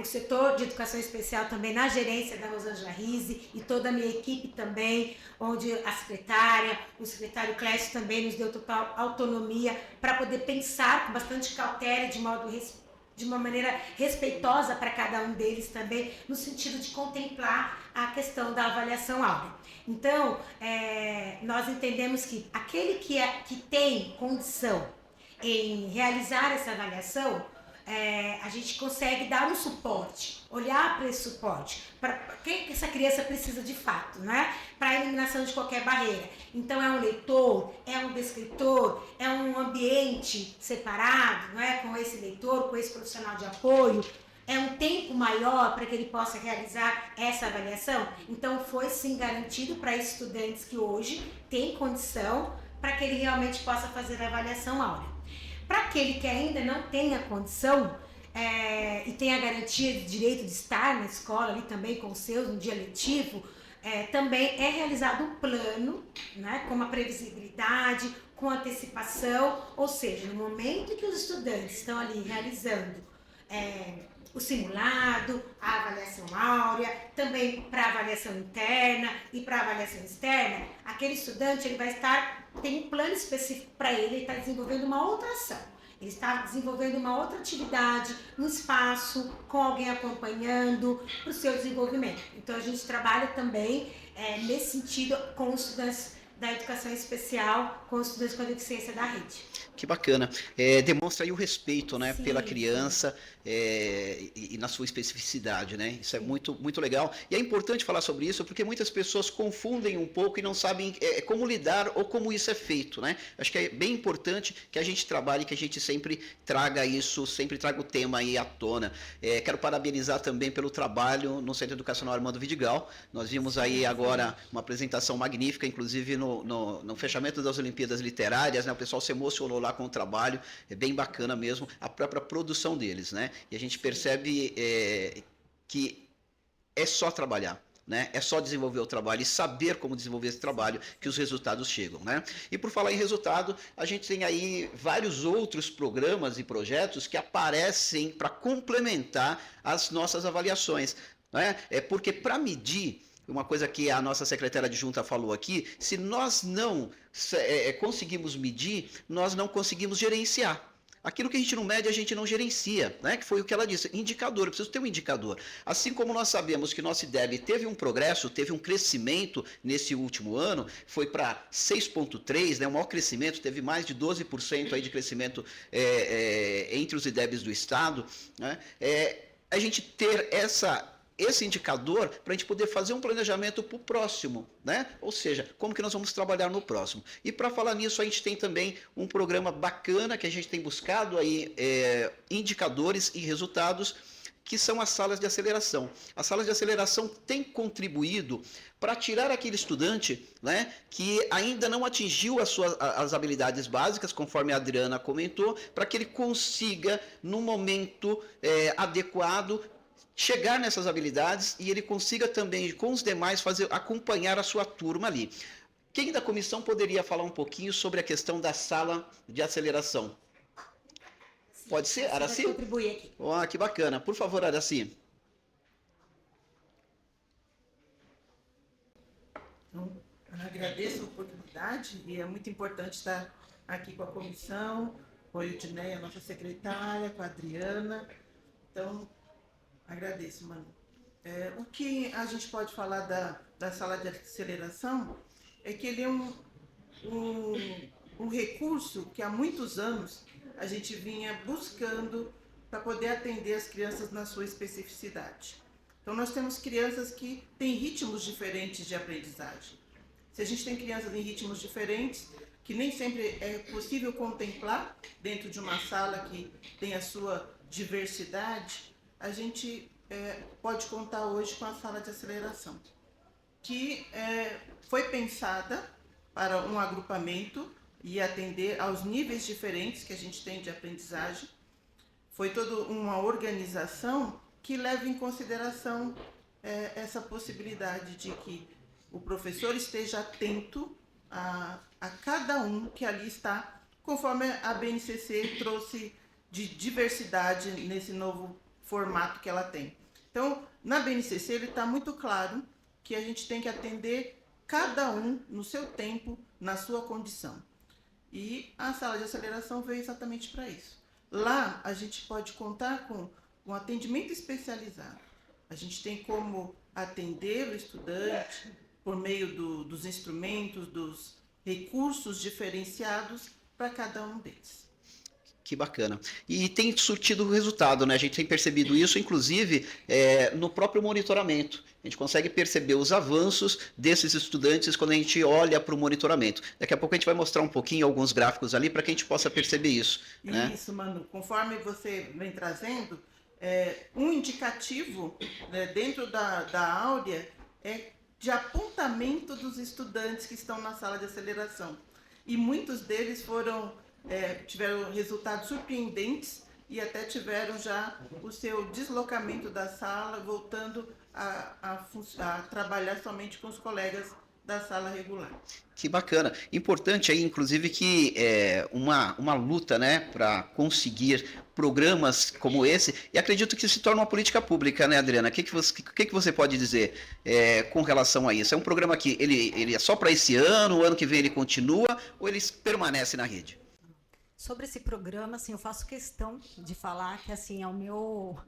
o setor de educação especial também na gerência da Rosângela Rizzi e toda a minha equipe também, onde a secretária, o secretário Clécio também nos deu total autonomia para poder pensar com bastante cautela e de uma maneira respeitosa para cada um deles também, no sentido de contemplar a questão da avaliação áurea. Então, nós entendemos que aquele que tem condição em realizar essa avaliação, a gente consegue dar um suporte, olhar para esse suporte, para que essa criança precisa de fato, né? Para a eliminação de qualquer barreira. Então é um leitor, é um descritor, é um ambiente separado, não é? Com esse leitor, com esse profissional de apoio, é um tempo maior para que ele possa realizar essa avaliação. Então foi sim garantido para estudantes que hoje têm condição para que ele realmente possa fazer a avaliação áurea. Para aquele que ainda não tem a condição e tem a garantia de direito de estar na escola ali também com os seus no dia letivo, também é realizado um plano, né, com uma previsibilidade, com antecipação, ou seja, no momento que os estudantes estão ali realizando o simulado, a avaliação áurea, também para avaliação interna e para avaliação externa, aquele estudante ele vai tem um plano específico para ele está desenvolvendo uma outra ação. Ele está desenvolvendo uma outra atividade, um espaço, com alguém acompanhando para o seu desenvolvimento. Então a gente trabalha também nesse sentido com os estudantes da educação especial, com os estudantes com deficiência da rede. Que bacana. Demonstra aí o respeito, né, pela criança e na sua especificidade, né? Isso é muito, muito legal. E é importante falar sobre isso porque muitas pessoas confundem um pouco e não sabem como lidar ou como isso é feito, né? Acho que é bem importante que a gente trabalhe, que a gente sempre traga isso, sempre traga o tema aí à tona. Quero parabenizar também pelo trabalho no Centro Educacional Armando Vidigal. Nós vimos aí agora uma apresentação magnífica, inclusive no fechamento das Olimpíadas Literárias, né? O pessoal se emocionou lá com o trabalho, é bem bacana mesmo, a própria produção deles, né? E a gente percebe que é só trabalhar, né? É só desenvolver o trabalho e saber como desenvolver esse trabalho que os resultados chegam, né? E por falar em resultado, a gente tem aí vários outros programas e projetos que aparecem para complementar as nossas avaliações, né? Porque para medir, uma coisa que a nossa secretária adjunta falou aqui, se nós não conseguimos medir, nós não conseguimos gerenciar. Aquilo que a gente não mede, a gente não gerencia, né? Que foi o que ela disse, indicador, eu preciso ter um indicador. Assim como nós sabemos que nosso IDEB teve um progresso, teve um crescimento nesse último ano, foi para 6,3, né? O maior crescimento, teve mais de 12% aí de crescimento entre os IDEBs do Estado, né? A gente ter esse indicador para a gente poder fazer um planejamento para o próximo, né? Ou seja, como que nós vamos trabalhar no próximo. E para falar nisso, a gente tem também um programa bacana que a gente tem buscado aí indicadores e resultados, que são as salas de aceleração. As salas de aceleração têm contribuído para tirar aquele estudante, né, que ainda não atingiu as habilidades básicas, conforme a Adriana comentou, para que ele consiga, no momento adequado, chegar nessas habilidades e ele consiga também, com os demais, acompanhar a sua turma ali. Quem da comissão poderia falar um pouquinho sobre a questão da sala de aceleração? Pode ser, Araci? Vou contribuir aqui. Oh, que bacana. Por favor, Araci. Então, eu agradeço a oportunidade e é muito importante estar aqui com a comissão, com a Eudneia, nossa secretária, com a Adriana. Então, agradeço, Manu. O que a gente pode falar da sala de aceleração é que ele é um recurso que há muitos anos a gente vinha buscando para poder atender as crianças na sua especificidade. Então, nós temos crianças que têm ritmos diferentes de aprendizagem. Se a gente tem crianças em ritmos diferentes, que nem sempre é possível contemplar dentro de uma sala que tem a sua diversidade, a gente pode contar hoje com a sala de aceleração, que foi pensada para um agrupamento e atender aos níveis diferentes que a gente tem de aprendizagem. Foi toda uma organização que leva em consideração essa possibilidade de que o professor esteja atento a cada um que ali está, conforme a BNCC trouxe de diversidade nesse novo formato que ela tem. Então, na BNCC, ele está muito claro que a gente tem que atender cada um no seu tempo, na sua condição. E a sala de aceleração veio exatamente para isso. Lá, a gente pode contar com um atendimento especializado. A gente tem como atender o estudante por meio dos instrumentos, dos recursos diferenciados para cada um deles. Que bacana. E tem surtido resultado, né? A gente tem percebido isso, inclusive, no próprio monitoramento. A gente consegue perceber os avanços desses estudantes quando a gente olha para o monitoramento. Daqui a pouco a gente vai mostrar um pouquinho, alguns gráficos ali, para que a gente possa perceber isso. Né? Isso, Manu. Conforme você vem trazendo, um indicativo, né, dentro da Áurea é de apontamento dos estudantes que estão na sala de aceleração. E muitos deles tiveram resultados surpreendentes e até tiveram já o seu deslocamento da sala, voltando a trabalhar somente com os colegas da sala regular. Que bacana. Importante aí, inclusive, que uma luta, né, para conseguir programas como esse, e acredito que se torna uma política pública, né, Adriana? O que você pode dizer com relação a isso? É um programa que ele é só para esse ano, o ano que vem ele continua, ou ele permanece na rede? Sobre esse programa, assim, eu faço questão de falar que, assim, eu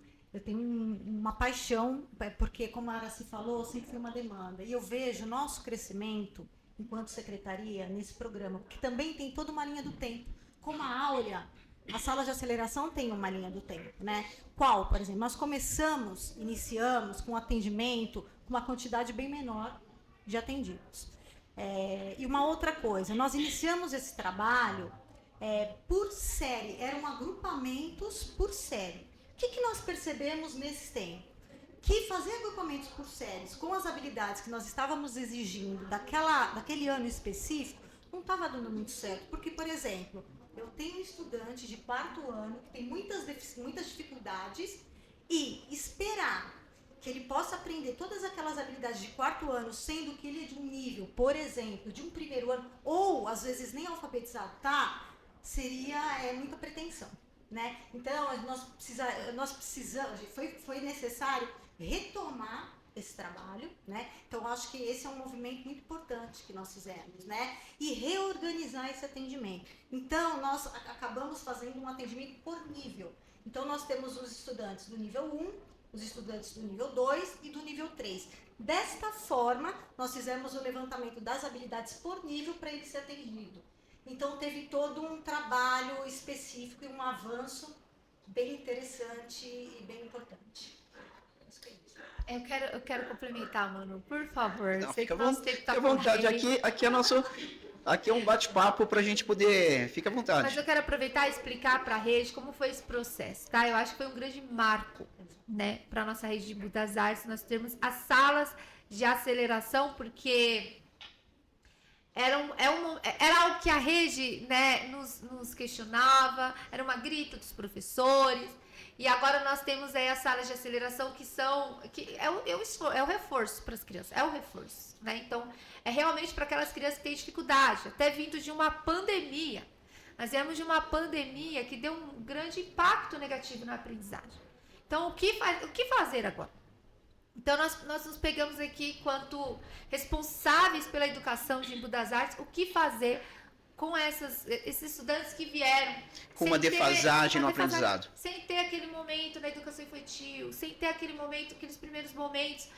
tenho uma paixão, porque, como a Araci falou, sempre foi uma demanda. E eu vejo nosso crescimento, enquanto secretaria, nesse programa, que também tem toda uma linha do tempo. Como a Áurea, a sala de aceleração tem uma linha do tempo, né? Qual, por exemplo? Nós iniciamos com atendimento, com uma quantidade bem menor de atendidos. E uma outra coisa, nós iniciamos esse trabalho por série, eram agrupamentos por série. O que nós percebemos nesse tempo? Que fazer agrupamentos por séries com as habilidades que nós estávamos exigindo daquele ano específico não estava dando muito certo. Porque, por exemplo, eu tenho um estudante de 4º ano que tem muitas dificuldades e esperar que ele possa aprender todas aquelas habilidades de 4º ano, sendo que ele é de um nível, por exemplo, de um 1º ano, ou às vezes nem alfabetizado seria muita pretensão, né? Então, nós precisamos, foi necessário retomar esse trabalho, né? Então, acho que esse é um movimento muito importante que nós fizemos, né? E reorganizar esse atendimento. Então, nós acabamos fazendo um atendimento por nível. Então, nós temos os estudantes do nível 1, os estudantes do nível 2 e do nível 3. Desta forma, nós fizemos o levantamento das habilidades por nível para ele ser atendido. Então, teve todo um trabalho específico e um avanço bem interessante e bem importante. Eu quero complementar, Manu, por favor. Não, Sei fica que nosso tempo está à vontade. Aqui é um bate-papo para a gente poder... Fica à vontade. Mas eu quero aproveitar e explicar para a rede como foi esse processo, tá? Eu acho que foi um grande marco, né, para a nossa rede de Embu das Artes. Nós temos as salas de aceleração, porque era algo que a rede, né, nos questionava, era uma grita dos professores. E agora nós temos aí as salas de aceleração que é o reforço para as crianças, é o reforço, né? Então, é realmente para aquelas crianças que têm dificuldade, até vindo de uma pandemia. Nós viemos de uma pandemia que deu um grande impacto negativo na aprendizagem. Então, o que fazer agora? Então, nós nos pegamos aqui, enquanto responsáveis pela educação de Embu das Artes, o que fazer com esses estudantes que vieram Com uma defasagem no aprendizado. Sem ter aquele momento na educação infantil, sem ter aquele momento, aqueles primeiros momentos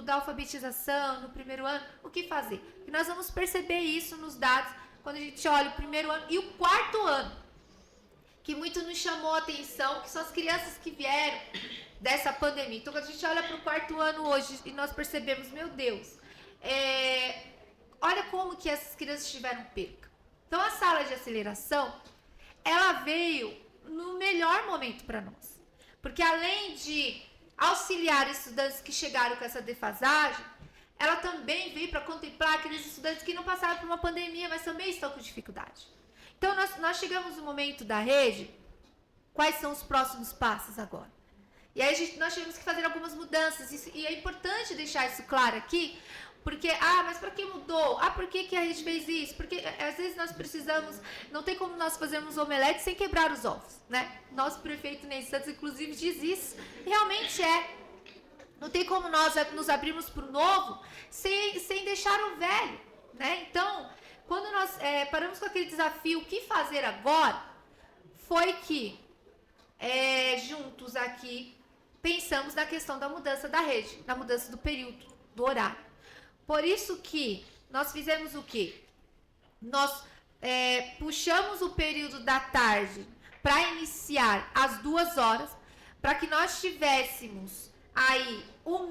da alfabetização, no primeiro ano, o que fazer? E nós vamos perceber isso nos dados, quando a gente olha o primeiro ano e o quarto ano, que muito nos chamou a atenção, que são as crianças que vieram dessa pandemia. Então, quando a gente olha para o quarto ano hoje e nós percebemos, meu Deus, olha como que essas crianças tiveram perca. Então, a sala de aceleração, ela veio no melhor momento para nós. Porque além de auxiliar estudantes que chegaram com essa defasagem, ela também veio para contemplar aqueles estudantes que não passaram por uma pandemia, mas também estão com dificuldade. Então, nós chegamos no momento da rede, quais são os próximos passos agora? E aí nós tivemos que fazer algumas mudanças, e é importante deixar isso claro aqui, porque, mas para que mudou? Por que a gente fez isso? Porque às vezes nós precisamos, não tem como nós fazermos omelete sem quebrar os ovos, né? Nosso prefeito Ney Santos, inclusive, diz isso. Realmente é. Não tem como nós nos abrirmos para o novo sem deixar o velho, né? Então, quando nós paramos com aquele desafio, o que fazer agora? Foi que, juntos aqui, pensamos na questão da mudança da rede, na mudança do período, do horário. Por isso que nós fizemos o quê? Nós puxamos o período da tarde para iniciar às 2 horas, para que nós tivéssemos aí o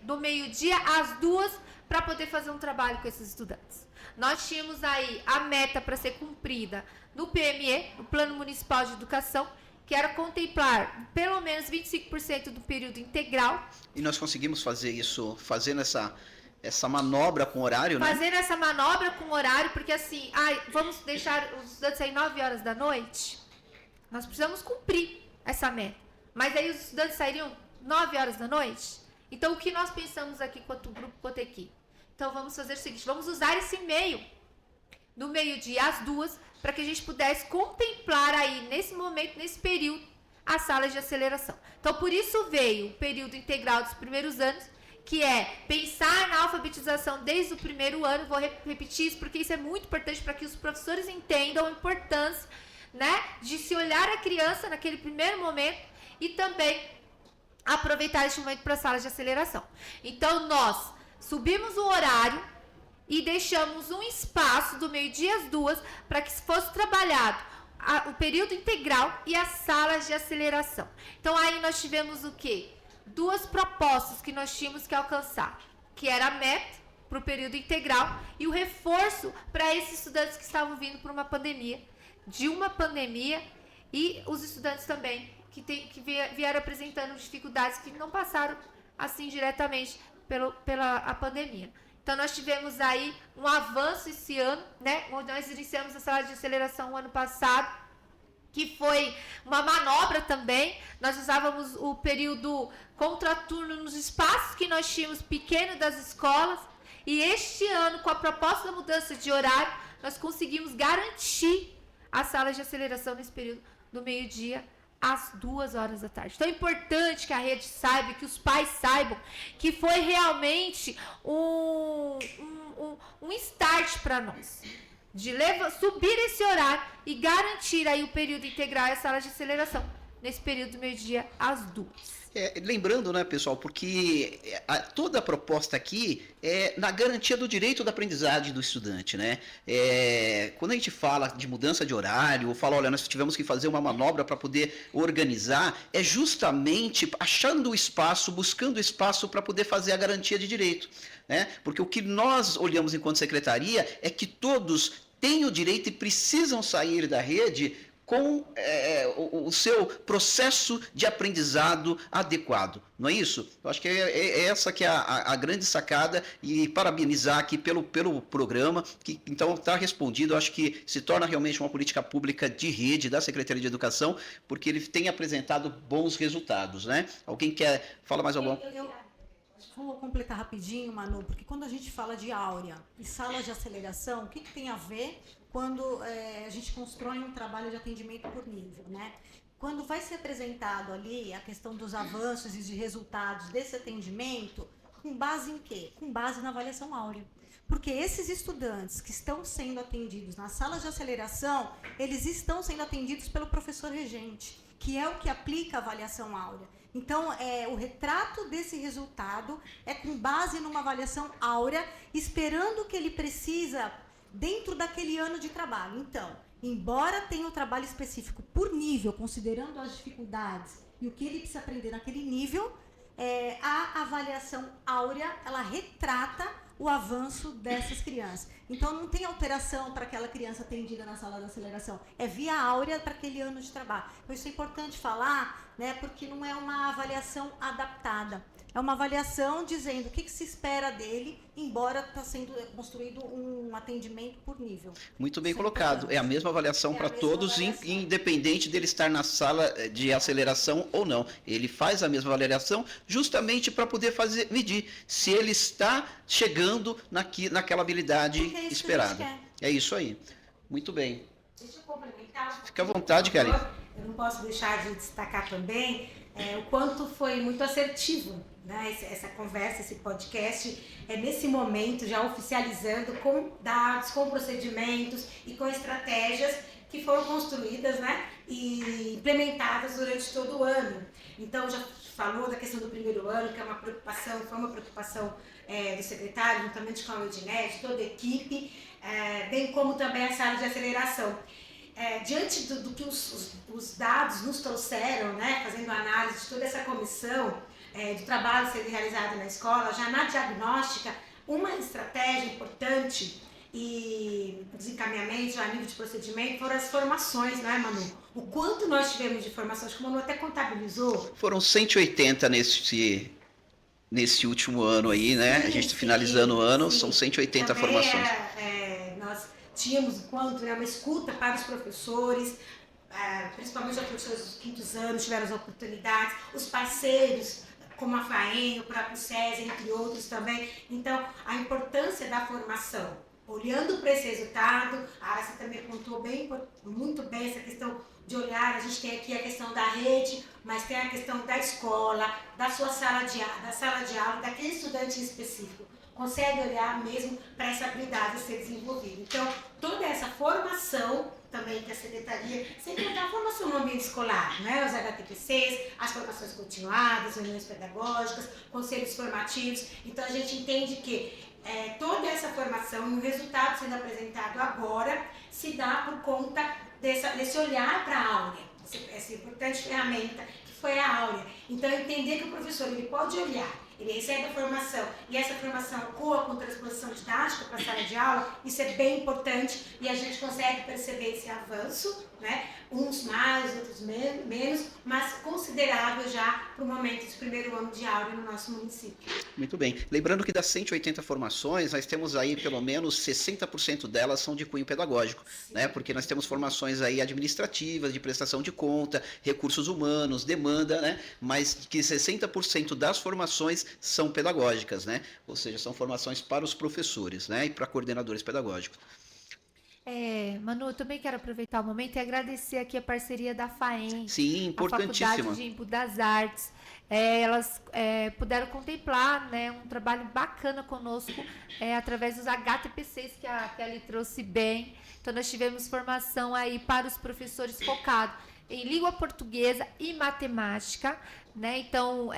do meio-dia às 2, para poder fazer um trabalho com esses estudantes. Nós tínhamos aí a meta para ser cumprida no PME, no Plano Municipal de Educação, que era contemplar pelo menos 25% do período integral. E nós conseguimos fazer isso, fazendo essa manobra com horário, né? Fazendo essa manobra com horário, porque assim, vamos deixar os estudantes sair 9 horas da noite? Nós precisamos cumprir essa meta. Mas aí os estudantes sairiam 9 horas da noite? Então, o que nós pensamos aqui, quanto grupo, quanto equipe? Então, vamos fazer o seguinte, vamos usar esse meio, do meio-dia às 2, para que a gente pudesse contemplar aí, nesse momento, nesse período, as salas de aceleração. Então, por isso veio o período integral dos primeiros anos, que é pensar na alfabetização desde o primeiro ano. Vou repetir isso porque isso é muito importante para que os professores entendam a importância, né, de se olhar a criança naquele primeiro momento e também aproveitar esse momento para as salas de aceleração. Então, nós subimos o horário e deixamos um espaço do meio-dia às 2 para que fosse trabalhado o período integral e as salas de aceleração. Então, aí nós tivemos o quê? 2 propostas que nós tínhamos que alcançar, que era a meta para o período integral e o reforço para esses estudantes que estavam vindo por uma pandemia, e os estudantes também que vieram apresentando dificuldades que não passaram assim diretamente pela pandemia. Então, nós tivemos aí um avanço esse ano, né? Nós iniciamos a sala de aceleração o ano passado, que foi uma manobra também. Nós usávamos o período contraturno nos espaços que nós tínhamos pequeno das escolas, e este ano, com a proposta da mudança de horário, nós conseguimos garantir as salas de aceleração nesse período do meio-dia às 2 horas da tarde. Então é importante que a rede saiba, que os pais saibam, que foi realmente um start para nós, de subir esse horário e garantir aí o período integral e a sala de aceleração nesse período do meio-dia às 2. Lembrando, né, pessoal, porque toda a proposta aqui é na garantia do direito da aprendizagem do estudante, né? Quando a gente fala de mudança de horário, ou fala, olha, nós tivemos que fazer uma manobra para poder organizar, é justamente achando o espaço, buscando espaço para poder fazer a garantia de direito, né? Porque o que nós olhamos enquanto secretaria é que todos têm o direito e precisam sair da rede com o seu processo de aprendizado adequado. Não é isso? Eu acho que é essa que é a grande sacada, e parabenizar aqui pelo programa, que então está respondido. Eu acho que se torna realmente uma política pública de rede da Secretaria de Educação, porque ele tem apresentado bons resultados, né? Alguém quer falar mais alguma? Eu vou completar rapidinho, Manu, porque quando a gente fala de áurea e salas de aceleração, o que tem a ver quando a gente constrói um trabalho de atendimento por nível, né? Quando vai ser apresentado ali a questão dos avanços e de resultados desse atendimento, com base em quê? Com base na avaliação áurea. Porque esses estudantes que estão sendo atendidos nas salas de aceleração, eles estão sendo atendidos pelo professor regente, que é o que aplica a avaliação áurea. Então, o retrato desse resultado é com base numa avaliação áurea, esperando o que ele precisa dentro daquele ano de trabalho. Então, embora tenha um trabalho específico por nível, considerando as dificuldades e o que ele precisa aprender naquele nível, a avaliação áurea, ela retrata o avanço dessas crianças. Então, não tem alteração para aquela criança atendida na sala de aceleração. É via áurea para aquele ano de trabalho. Então, isso é importante falar, né, porque não é uma avaliação adaptada. É uma avaliação dizendo o que se espera dele, embora está sendo construído um atendimento por nível. Muito bem colocado. É a mesma avaliação para todos, independente dele estar na sala de aceleração ou não. Ele faz a mesma avaliação justamente para poder medir se ele está chegando naquela habilidade esperada. É isso aí. Muito bem. Deixa eu complementar. Fica à vontade, Kelly. Eu não posso deixar de destacar também o quanto foi muito assertivo, né, essa conversa, esse podcast, nesse momento já oficializando com dados, com procedimentos e com estratégias que foram construídas, né, e implementadas durante todo o ano. Então, já falou da questão do primeiro ano, que é uma preocupação, foi uma preocupação do secretário, juntamente com a Edinete, de toda a equipe, bem como também a sala de aceleração. Diante do que os dados nos trouxeram, né, fazendo análise de toda essa comissão, do trabalho sendo realizado na escola, já na diagnóstica, uma estratégia importante e os encaminhamentos a nível de procedimento foram as formações, não é, Manu? O quanto nós tivemos de formações, que o Manu até contabilizou. Foram 180 nesse último ano aí, né? Sim, a gente finalizando o ano, são 180 também formações. Nós tínhamos uma escuta para os professores, principalmente os professores dos quintos anos, tiveram as oportunidades, os parceiros, como a FAEM, o próprio SESI, entre outros também. Então, a importância da formação. Olhando para esse resultado, a Aracy também pontuou muito bem essa questão de olhar. A gente tem aqui a questão da rede, mas tem a questão da escola, da sua sala de aula, daquele estudante em específico. Consegue olhar mesmo para essa habilidade a ser desenvolvida. Então, toda essa formação também que a Secretaria, sem contar a formação no ambiente escolar, né? Os HTPCs, as formações continuadas, reuniões pedagógicas, conselhos formativos. Então, a gente entende que toda essa formação e o resultado sendo apresentado agora se dá por conta desse olhar para a áurea, essa importante ferramenta que foi a áurea. Então, entender que o professor ele pode olhar, ele recebe a formação e essa formação coa com transposição didática para a sala de aula, isso é bem importante e a gente consegue perceber esse avanço, né? Uns mais, outros menos, mas considerável já para o momento do primeiro ano de aula no nosso município. Muito bem. Lembrando que das 180 formações, nós temos aí pelo menos 60% delas são de cunho pedagógico, né? Porque nós temos formações aí administrativas, de prestação de conta, recursos humanos, demanda, né? Mas que 60% das formações são pedagógicas, né? Ou seja, são formações para os professores, né? E para coordenadores pedagógicos. Manu, eu também quero aproveitar o momento e agradecer aqui a parceria da FAEM. Sim, importantíssima. A Faculdade de Embu das Artes. Elas puderam contemplar, né, um trabalho bacana conosco através dos HTPCs que a Kelly trouxe bem. Então, nós tivemos formação aí para os professores focado em língua portuguesa e matemática, né? Então,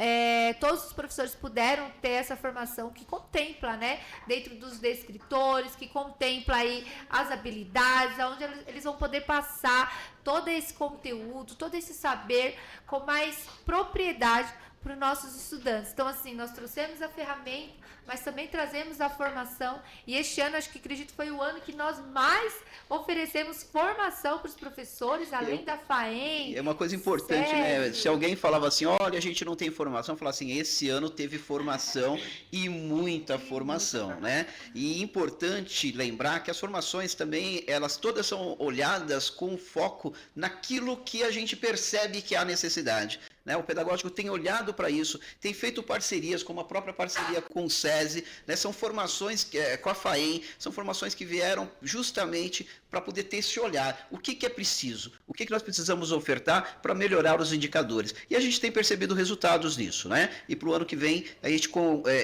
todos os professores puderam ter essa formação que contempla, né, dentro dos descritores, que contempla aí as habilidades, onde eles vão poder passar todo esse conteúdo, todo esse saber com mais propriedade para os nossos estudantes. Então, assim, nós trouxemos a ferramenta, mas também trazemos a formação. E este ano, acho que acredito, foi o ano que nós mais oferecemos formação para os professores, além da FAEM. É uma coisa importante, né? Se alguém falava assim, olha, a gente não tem formação, falar assim, esse ano teve formação e muita formação, né? E importante lembrar que as formações também, elas todas são olhadas com foco naquilo que a gente percebe que há necessidade. Né? O pedagógico tem olhado para isso, tem feito parcerias, como a própria parceria com o SESI, né? São formações com a FAEM, são formações que vieram justamente para poder ter esse olhar. O que é preciso? O que nós precisamos ofertar para melhorar os indicadores? E a gente tem percebido resultados nisso, né? E para o ano que vem, a gente,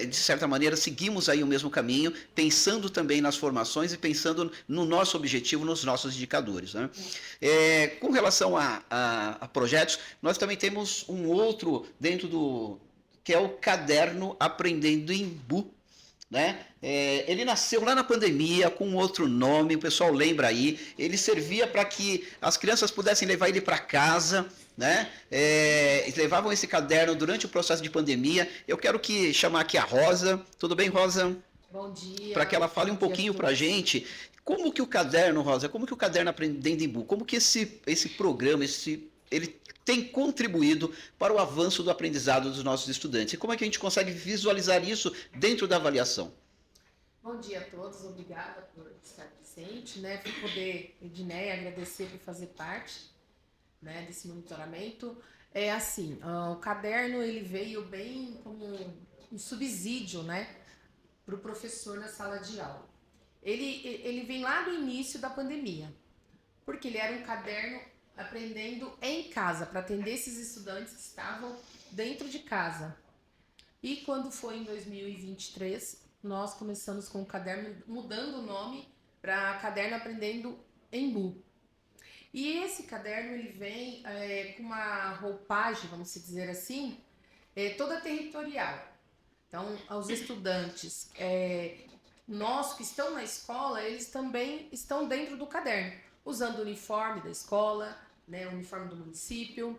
de certa maneira, seguimos aí o mesmo caminho, pensando também nas formações e pensando no nosso objetivo, nos nossos indicadores, né? Com relação a projetos, nós também temos um outro dentro que é o Caderno Aprendendo Embu, né? Ele nasceu lá na pandemia com outro nome, o pessoal lembra aí. Ele servia para que as crianças pudessem levar ele para casa, né? Eles levavam esse caderno durante o processo de pandemia. Eu quero chamar aqui a Rosa. Tudo bem, Rosa? Bom dia. Para que ela fale um pouquinho para a gente. Como que o caderno, Rosa, como que o Caderno Aprendendo Embu, como que esse programa, ele tem contribuído para o avanço do aprendizado dos nossos estudantes? E como é que a gente consegue visualizar isso dentro da avaliação? Bom dia a todos, obrigada por estar presente, né? Por poder, Edneia, agradecer por fazer parte, né, desse monitoramento. O caderno ele veio bem como um subsídio, né, para o professor na sala de aula. Ele vem lá do início da pandemia, porque ele era um caderno aprendendo em casa, para atender esses estudantes que estavam dentro de casa. E quando foi em 2023, nós começamos com o caderno, mudando o nome para Caderno Aprendendo Embu. E esse caderno ele vem com uma roupagem, vamos dizer assim, toda territorial. Então, os estudantes nossos que estão na escola, eles também estão dentro do caderno, usando o uniforme da escola, né, o uniforme do município,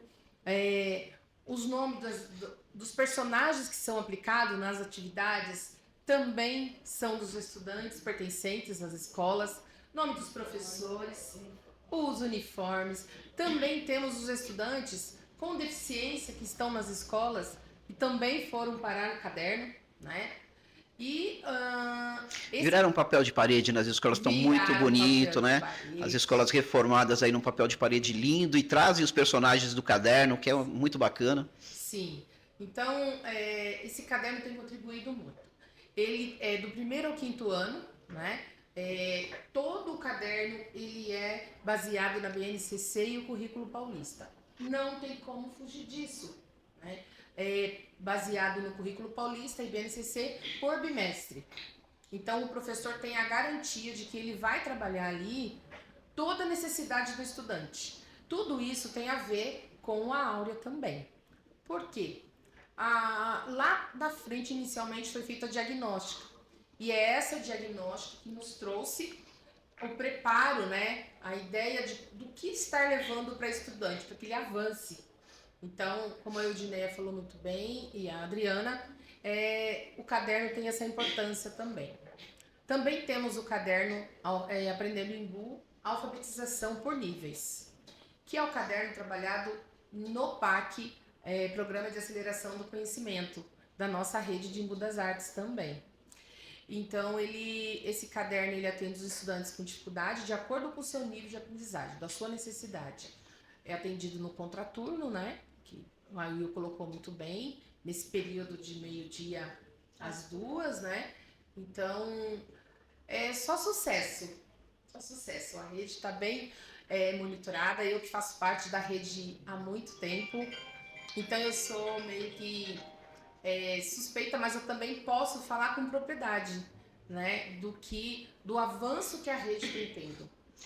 os nomes dos personagens que são aplicados nas atividades também são dos estudantes pertencentes às escolas, nome dos professores, os uniformes. Também temos os estudantes com deficiência que estão nas escolas e também foram parar no caderno, né? Viraram papel de parede nas escolas, estão muito bonito, né? As escolas reformadas aí num papel de parede lindo e trazem os personagens do caderno, que é muito bacana. Sim, então esse caderno tem contribuído muito. Ele é do 1º ao 5º ano, né? Todo o caderno ele é baseado na BNCC e o Currículo Paulista. Não tem como fugir disso, né? Baseado no Currículo Paulista e BNCC por bimestre. Então, o professor tem a garantia de que ele vai trabalhar ali toda a necessidade do estudante. Tudo isso tem a ver com a Áurea também. Por quê? Lá na frente, inicialmente, foi feita a diagnóstica. E é essa diagnóstica que nos trouxe o preparo, né? A ideia do que estar levando para estudante, para que ele avance. Então, como a Eudineia falou muito bem, e a Adriana, o caderno tem essa importância também. Também temos o caderno Aprendendo Embu, Alfabetização por Níveis, que é o caderno trabalhado no PAC, Programa de Aceleração do Conhecimento, da nossa rede de Embu das Artes também. Então, esse caderno ele atende os estudantes com dificuldade de acordo com o seu nível de aprendizagem, da sua necessidade. É atendido no contraturno, né? Que o Will colocou muito bem, nesse período de meio-dia às 2, né? Então, é só sucesso. Só sucesso. A rede está bem monitorada. Eu que faço parte da rede há muito tempo. Então, eu sou meio que suspeita, mas eu também posso falar com propriedade, né? Do avanço que a rede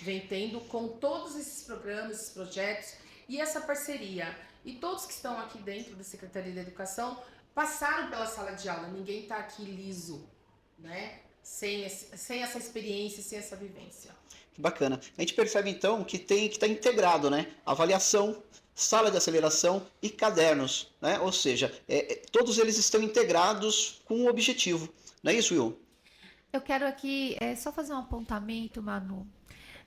vem tendo com todos esses programas, esses projetos e essa parceria. E todos que estão aqui dentro da Secretaria da Educação passaram pela sala de aula. Ninguém está aqui liso, né? Sem essa experiência, sem essa vivência. Bacana. A gente percebe então que está integrado, né? Avaliação, sala de aceleração e cadernos, né? Ou seja, todos eles estão integrados com um objetivo. Não é isso, Will? Eu quero aqui só fazer um apontamento, Manu,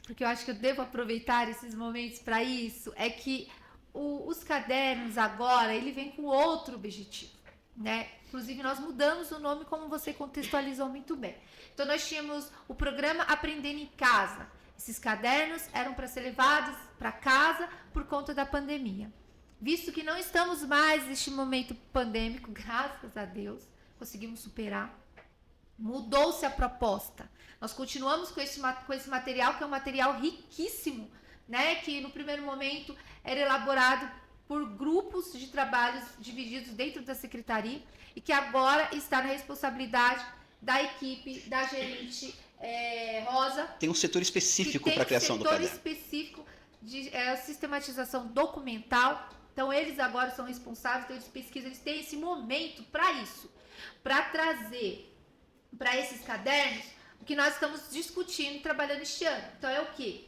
porque eu acho que eu devo aproveitar esses momentos para isso. É que os cadernos agora, ele vem com outro objetivo, né? Inclusive, nós mudamos o nome, como você contextualizou muito bem. Então, nós tínhamos o programa Aprendendo em Casa. Esses cadernos eram para ser levados para casa por conta da pandemia. Visto que não estamos mais neste momento pandêmico, graças a Deus, conseguimos superar. Mudou-se a proposta. Nós continuamos com esse material, que é um material riquíssimo, né? Que no primeiro momento era elaborado por grupos de trabalhos divididos dentro da secretaria e que agora está na responsabilidade da equipe, da gerente Rosa. Tem um setor específico para a criação do caderno. Tem um setor específico de sistematização documental. Então, eles agora são responsáveis, então eles pesquisam, eles têm esse momento para isso, para trazer para esses cadernos o que nós estamos discutindo e trabalhando este ano. Então, é o quê?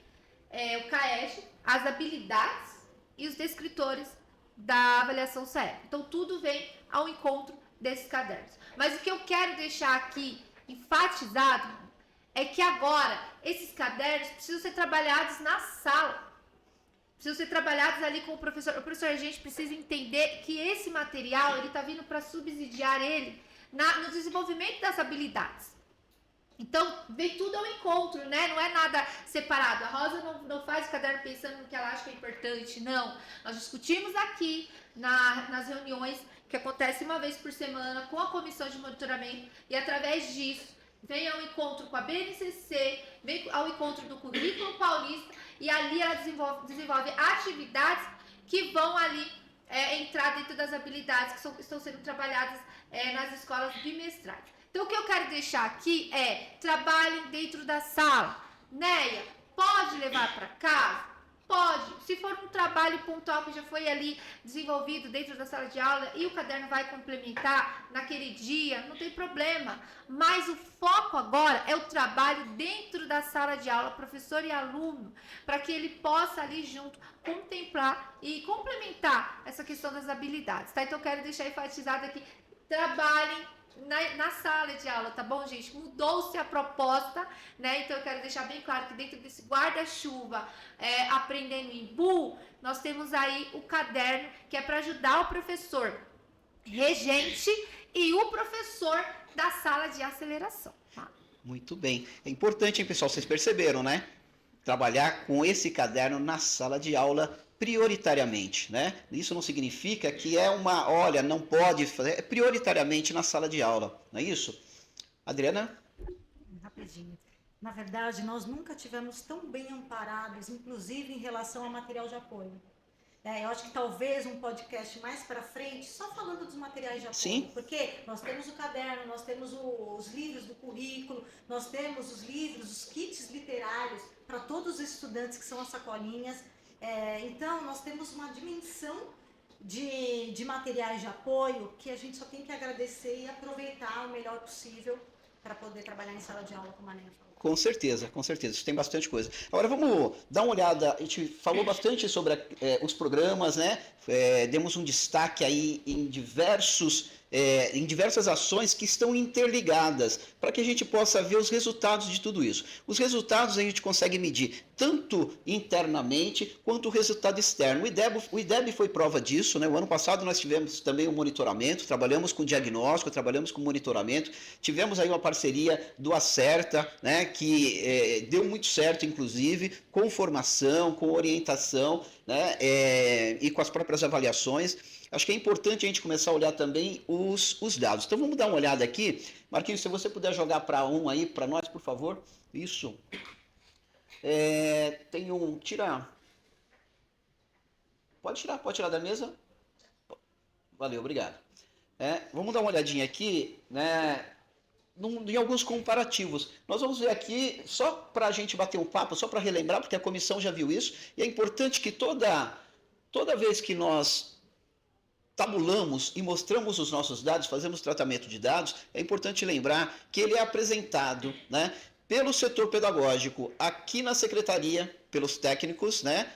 O CAEG, as habilidades e os descritores da avaliação CEP. Então, tudo vem ao encontro desses cadernos. Mas o que eu quero deixar aqui enfatizado é que agora esses cadernos precisam ser trabalhados na sala. Precisam ser trabalhados ali com o professor. O professor, a gente precisa entender que esse material ele está vindo para subsidiar ele no desenvolvimento das habilidades. Então, vem tudo ao encontro, né? Não é nada separado. A Rosa não faz o caderno pensando no que ela acha que é importante, não. Nós discutimos aqui nas reuniões que acontecem uma vez por semana com a comissão de monitoramento e através disso vem ao encontro com a BNCC, vem ao encontro do currículo paulista e ali ela desenvolve atividades que vão ali entrar dentro das habilidades que estão sendo trabalhadas nas escolas bimestrais. Então, o que eu quero deixar aqui trabalhem dentro da sala. Neia, pode levar para casa? Pode. Se for um trabalho pontual que já foi ali desenvolvido dentro da sala de aula e o caderno vai complementar naquele dia, não tem problema. Mas o foco agora é o trabalho dentro da sala de aula, professor e aluno, para que ele possa ali junto contemplar e complementar essa questão das habilidades, tá? Então, eu quero deixar enfatizado aqui, trabalhem na sala de aula, tá bom, gente? Mudou-se a proposta, né? Então eu quero deixar bem claro que dentro desse guarda-chuva Aprendendo em Bu, nós temos aí o caderno que é para ajudar o professor regente e o professor da sala de aceleração, tá? Muito bem. É importante, hein, pessoal? Vocês perceberam, né? Trabalhar com esse caderno na sala de aula prioritariamente, né? Isso não significa que olha, não pode fazer, é prioritariamente na sala de aula, não é isso? Adriana? Rapidinho. Na verdade, nós nunca tivemos tão bem amparados, inclusive em relação ao material de apoio. Eu acho que talvez um podcast mais para frente, só falando dos materiais de apoio. Sim. Porque nós temos o caderno, nós temos os livros do currículo, nós temos os livros, os kits literários para todos os estudantes que são as sacolinhas. Então, nós temos uma dimensão de materiais de apoio que a gente só tem que agradecer e aproveitar o melhor possível para poder trabalhar em sala de aula, como a Neia falou. Com certeza, isso tem bastante coisa. Agora vamos dar uma olhada, a gente falou bastante sobre os programas, né? Demos um destaque aí em diversas ações que estão interligadas, para que a gente possa ver os resultados de tudo isso. Os resultados a gente consegue medir tanto internamente quanto o resultado externo. O IDEB foi prova disso, né? O ano passado nós tivemos também um monitoramento, trabalhamos com diagnóstico, trabalhamos com monitoramento, tivemos aí uma parceria do Acerta, né? Que deu muito certo, inclusive, com formação, com orientação, né? E com as próprias avaliações. Acho que é importante a gente começar a olhar também os dados. Então vamos dar uma olhada aqui. Marquinhos, se você puder jogar para aí, para nós, por favor. Isso. Tem um... Pode tirar da mesa. Valeu, obrigado. Vamos dar uma olhadinha aqui, né? Em alguns comparativos. Nós vamos ver aqui, só para a gente bater um papo, só para relembrar, porque a comissão já viu isso, e é importante que toda vez que nós tabulamos e mostramos os nossos dados, fazemos tratamento de dados, é importante lembrar que ele é apresentado, né, pelo setor pedagógico aqui na secretaria, pelos técnicos, né,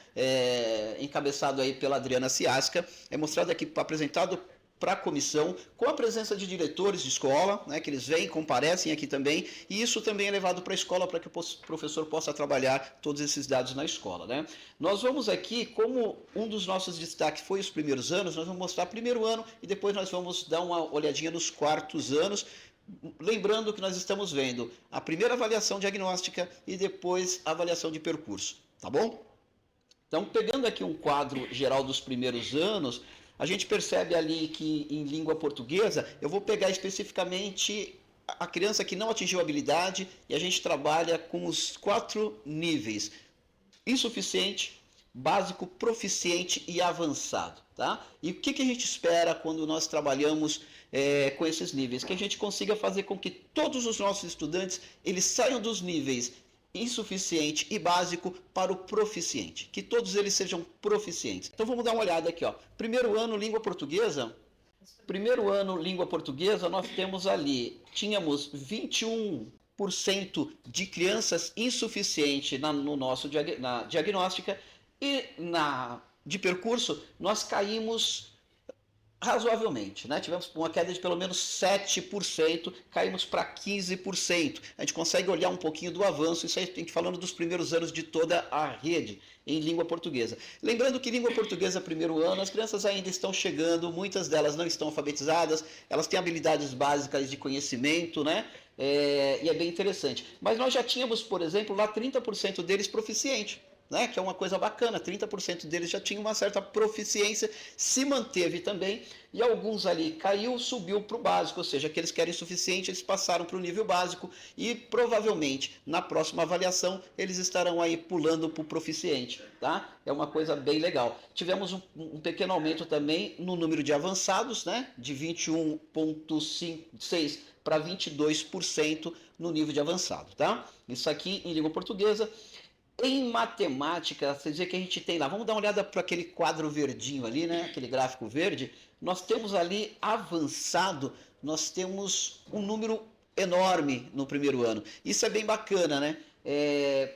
encabeçado aí pela Adriana Ciasca, é mostrado aqui, apresentado para a comissão, com a presença de diretores de escola, né, que eles vêm, comparecem aqui também, e isso também é levado para a escola para que o professor possa trabalhar todos esses dados na escola, né. Nós vamos aqui, como um dos nossos destaques foi os primeiros anos, nós vamos mostrar primeiro ano e depois nós vamos dar uma olhadinha nos quartos anos, lembrando que nós estamos vendo a primeira avaliação diagnóstica e depois a avaliação de percurso, tá bom? Então, pegando aqui um quadro geral dos primeiros anos, a gente percebe ali que em língua portuguesa, eu vou pegar especificamente a criança que não atingiu a habilidade e a gente trabalha com os 4 níveis: insuficiente, básico, proficiente e avançado, tá? E o que a gente espera quando nós trabalhamos com esses níveis? Que a gente consiga fazer com que todos os nossos estudantes eles saiam dos níveis insuficiente e básico para o proficiente, que todos eles sejam proficientes. Então vamos dar uma olhada aqui, ó. Primeiro ano, língua portuguesa, nós temos ali, tínhamos 21% de crianças insuficientes no nosso na diagnóstica, e de percurso nós caímos razoavelmente, né? Tivemos uma queda de pelo menos 7%, caímos para 15%. A gente consegue olhar um pouquinho do avanço, isso aí tem que falando dos primeiros anos de toda a rede em língua portuguesa. Lembrando que língua portuguesa, primeiro ano, as crianças ainda estão chegando, muitas delas não estão alfabetizadas, elas têm habilidades básicas de conhecimento, né? E é bem interessante. Mas nós já tínhamos, por exemplo, lá 30% deles proficiente, né, que é uma coisa bacana, 30% deles já tinham uma certa proficiência, se manteve também, e alguns ali caiu, subiu para o básico, ou seja, aqueles que eram insuficientes, eles passaram para o nível básico, e provavelmente na próxima avaliação eles estarão aí pulando para o proficiente, tá? É uma coisa bem legal. Tivemos um pequeno aumento também no número de avançados, né, de 21,6% para 22% no nível de avançado, tá? Isso aqui em língua portuguesa. Em matemática, vocês veem que a gente tem lá, vamos dar uma olhada para aquele quadro verdinho ali, né? Aquele gráfico verde. Nós temos ali avançado, nós temos um número enorme no primeiro ano. Isso é bem bacana, né?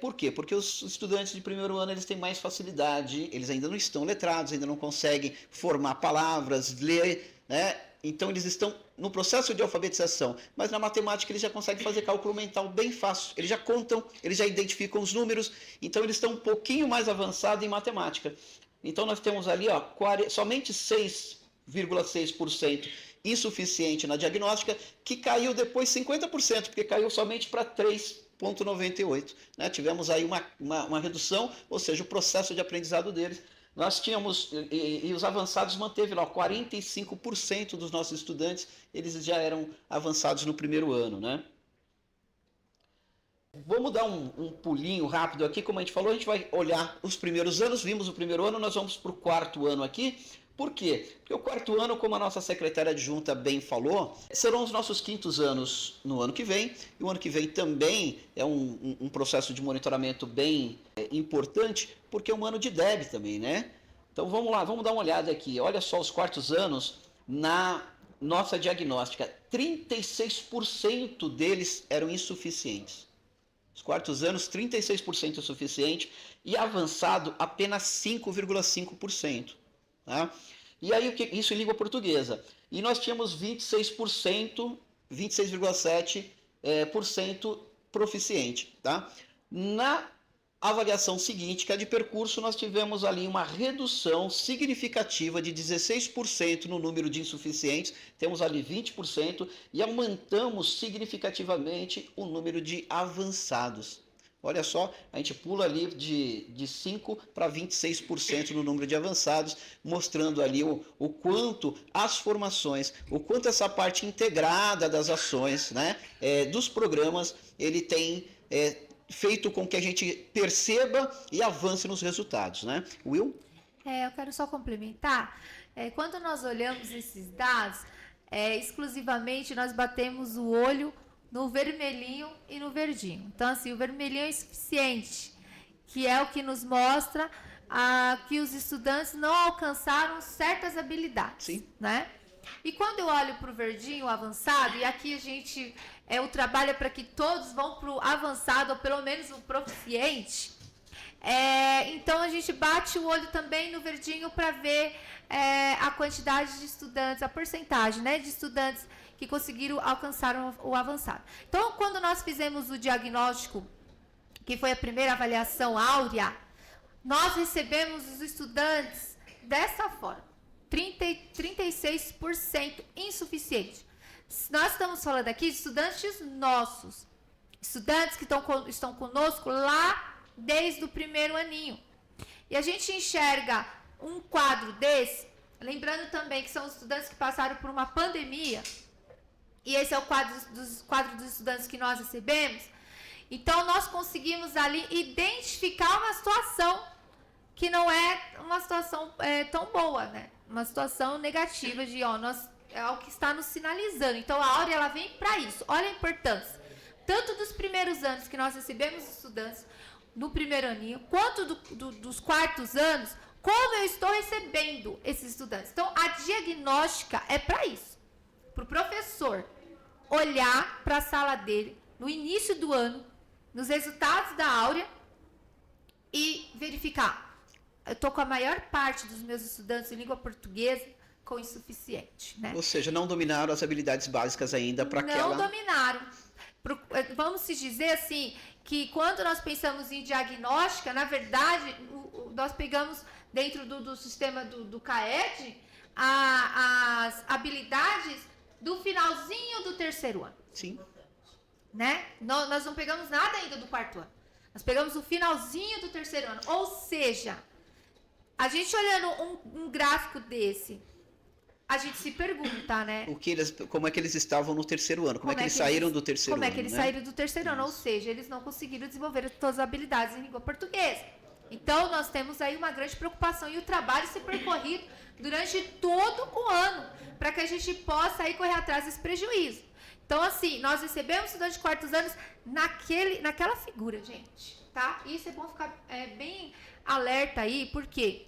Por quê? Porque os estudantes de primeiro ano eles têm mais facilidade, eles ainda não estão letrados, ainda não conseguem formar palavras, ler, né? Então eles estão no processo de alfabetização, mas na matemática eles já conseguem fazer cálculo mental bem fácil, eles já contam, eles já identificam os números, então eles estão um pouquinho mais avançados em matemática. Então nós temos ali ó, somente 6,6% insuficiente na diagnóstica, que caiu depois 50%, porque caiu somente para 3,98%. Né? Tivemos aí uma redução, ou seja, o processo de aprendizado deles. Nós tínhamos, e os avançados manteve lá, 45% dos nossos estudantes, eles já eram avançados no primeiro ano, né? Vamos dar um pulinho rápido aqui, como a gente falou, a gente vai olhar os primeiros anos, vimos o primeiro ano, nós vamos para o quarto ano aqui. Por quê? Porque o quarto ano, como a nossa secretária adjunta bem falou, serão os nossos quintos anos no ano que vem, e o ano que vem também é um processo de monitoramento bem importante, porque é um ano de DEB também, né? Então vamos lá, vamos dar uma olhada aqui. Olha só os quartos anos na nossa diagnóstica, 36% deles eram insuficientes. Os quartos anos, 36% insuficiente, e avançado apenas 5,5%. Tá? E aí, isso em língua portuguesa. E nós tínhamos 26,7% proficiente. Tá? Na avaliação seguinte, que é de percurso, nós tivemos ali uma redução significativa de 16% no número de insuficientes, temos ali 20%, e aumentamos significativamente o número de avançados. Olha só, a gente pula ali de 5% para 26% no número de avançados, mostrando ali o quanto as formações, o quanto essa parte integrada das ações, né, dos programas, ele tem feito com que a gente perceba e avance nos resultados, né? Will? Eu quero só complementar. Quando nós olhamos esses dados, exclusivamente nós batemos o olho no vermelhinho e no verdinho. Então, assim, o vermelhinho é insuficiente, que é o que nos mostra que os estudantes não alcançaram certas habilidades. Sim. Né? E quando eu olho para o verdinho avançado, e aqui a gente o trabalho é para que todos vão para o avançado, ou pelo menos o proficiente. Então, a gente bate o olho também no verdinho para ver a quantidade de estudantes, a porcentagem, né, de estudantes que conseguiram alcançar o avançado. Então, quando nós fizemos o diagnóstico, que foi a primeira avaliação áurea, nós recebemos os estudantes dessa forma, 36% insuficiente. Nós estamos falando aqui de estudantes nossos, estudantes que estão conosco lá desde o primeiro aninho. E a gente enxerga um quadro desse, lembrando também que são estudantes que passaram por uma pandemia, e esse é o quadro dos estudantes que nós recebemos. Então, nós conseguimos ali identificar uma situação que não é uma situação tão boa, né? Uma situação negativa de, é o que está nos sinalizando. Então, a áurea, ela vem para isso. Olha a importância. Tanto dos primeiros anos que nós recebemos estudantes no primeiro aninho, quanto dos quartos anos, como eu estou recebendo esses estudantes. Então, a diagnóstica é para isso. Para o professor olhar para a sala dele no início do ano, nos resultados da áurea e verificar. Eu estou com a maior parte dos meus estudantes em língua portuguesa com insuficiente, né? Ou seja, não dominaram as habilidades básicas ainda para aquela... Não dominaram. Vamos se dizer assim, que quando nós pensamos em diagnóstica, na verdade, nós pegamos dentro do sistema do CAED as habilidades do finalzinho do terceiro ano. Sim. Né? Nós não pegamos nada ainda do quarto ano. Nós pegamos o finalzinho do terceiro ano. Ou seja, a gente olhando um gráfico desse, a gente se pergunta, né? Como é que eles estavam no terceiro ano? Como é que eles saíram do terceiro ano? Como é que eles saíram do terceiro ano? Ou seja, eles não conseguiram desenvolver todas as habilidades em língua portuguesa. Então, nós temos aí uma grande preocupação e o trabalho ser percorrido durante todo o ano, para que a gente possa aí correr atrás desse prejuízo. Então, assim, nós recebemos estudantes de quartos anos naquela figura, gente, tá? Isso é bom ficar bem alerta aí, porque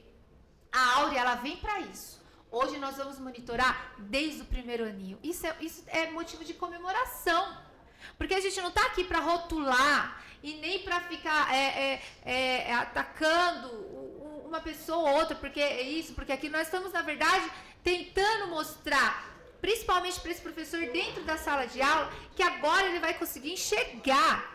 a áurea, ela vem para isso. Hoje nós vamos monitorar desde o primeiro aninho. Isso é motivo de comemoração, porque a gente não está aqui para rotular e nem para ficar atacando uma pessoa ou outra, porque aqui nós estamos, na verdade, tentando mostrar, principalmente para esse professor dentro da sala de aula, que agora ele vai conseguir enxergar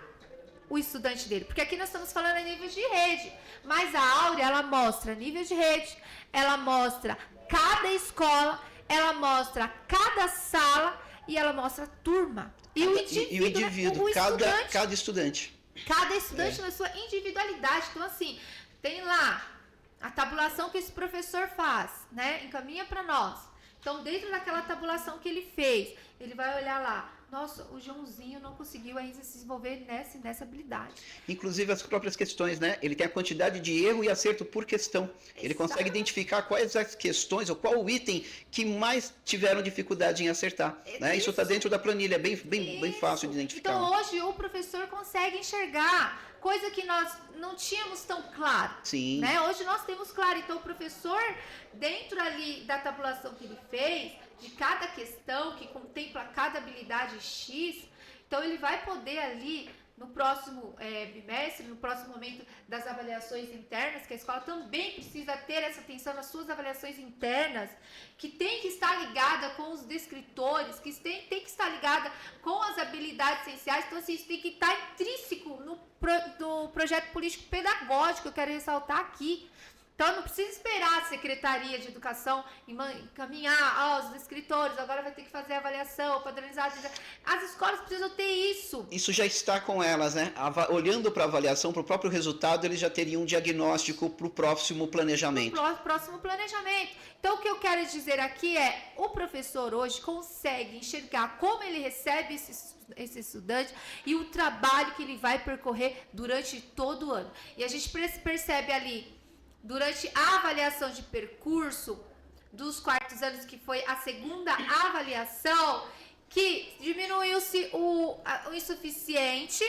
o estudante dele. Porque aqui nós estamos falando em nível de rede, mas a áurea, ela mostra nível de rede, ela mostra cada escola, ela mostra cada sala e ela mostra a turma. E o indivíduo, cada estudante. Cada estudante na sua individualidade. Então, assim, tem lá a tabulação que esse professor faz, né? Encaminha para nós. Então, dentro daquela tabulação que ele fez, ele vai olhar lá. Nossa, o Joãozinho não conseguiu ainda se desenvolver nessa habilidade. Inclusive as próprias questões, né? Ele tem a quantidade de erro e acerto por questão. Ele consegue identificar quais as questões ou qual o item que mais tiveram dificuldade em acertar. Né? Isso está dentro da planilha, é bem fácil de identificar. Então, hoje o professor consegue enxergar coisa que nós não tínhamos tão claro. Sim. Né? Hoje nós temos claro. Então, o professor, dentro ali da tabulação que ele fez, de cada questão que contempla cada habilidade X, então ele vai poder ali no próximo bimestre, no próximo momento das avaliações internas, que a escola também precisa ter essa atenção nas suas avaliações internas, que tem que estar ligada com os descritores, que tem que estar ligada com as habilidades essenciais. Então, assim, isso tem que estar intrínseco no projeto político pedagógico, eu quero ressaltar aqui. Então, não precisa esperar a Secretaria de Educação encaminhar os escritores, agora vai ter que fazer a avaliação, padronizar. As escolas precisam ter isso. Isso já está com elas, né? Olhando para a avaliação, para o próprio resultado, eles já teriam um diagnóstico para o próximo planejamento. Próximo planejamento. Então, o que eu quero dizer aqui é, o professor hoje consegue enxergar como ele recebe esse estudante e o trabalho que ele vai percorrer durante todo o ano. E a gente percebe ali, durante a avaliação de percurso dos quartos anos, que foi a segunda avaliação, que diminuiu-se o insuficiente,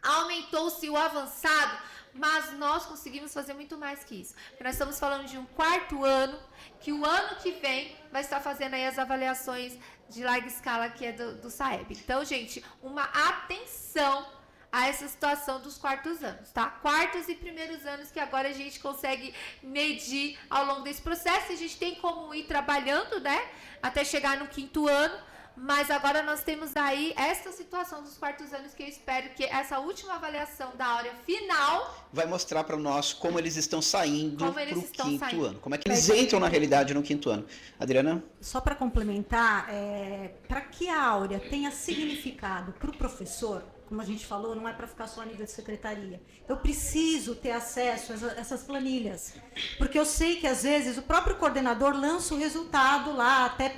aumentou-se o avançado, mas nós conseguimos fazer muito mais que isso. Porque nós estamos falando de um quarto ano, que o ano que vem vai estar fazendo aí as avaliações de larga escala, que é do SAEB. Então, gente, uma atenção a essa situação dos quartos anos, tá? Quartos e primeiros anos que agora a gente consegue medir ao longo desse processo. A gente tem como ir trabalhando, né? Até chegar no quinto ano. Mas agora nós temos aí essa situação dos quartos anos, que eu espero que essa última avaliação da Áurea final vai mostrar para nós como eles estão saindo para o quinto ano. Como é que eles entram na realidade no quinto ano. Adriana? Só para complementar, para que a Áurea tenha significado para o professor, como a gente falou, não é para ficar só a nível de secretaria. Eu preciso ter acesso a essas planilhas, porque eu sei que às vezes o próprio coordenador lança o resultado lá, até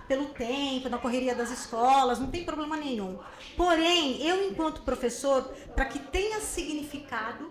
pelo tempo, na correria das escolas, não tem problema nenhum. Porém, eu enquanto professor, para que tenha significado,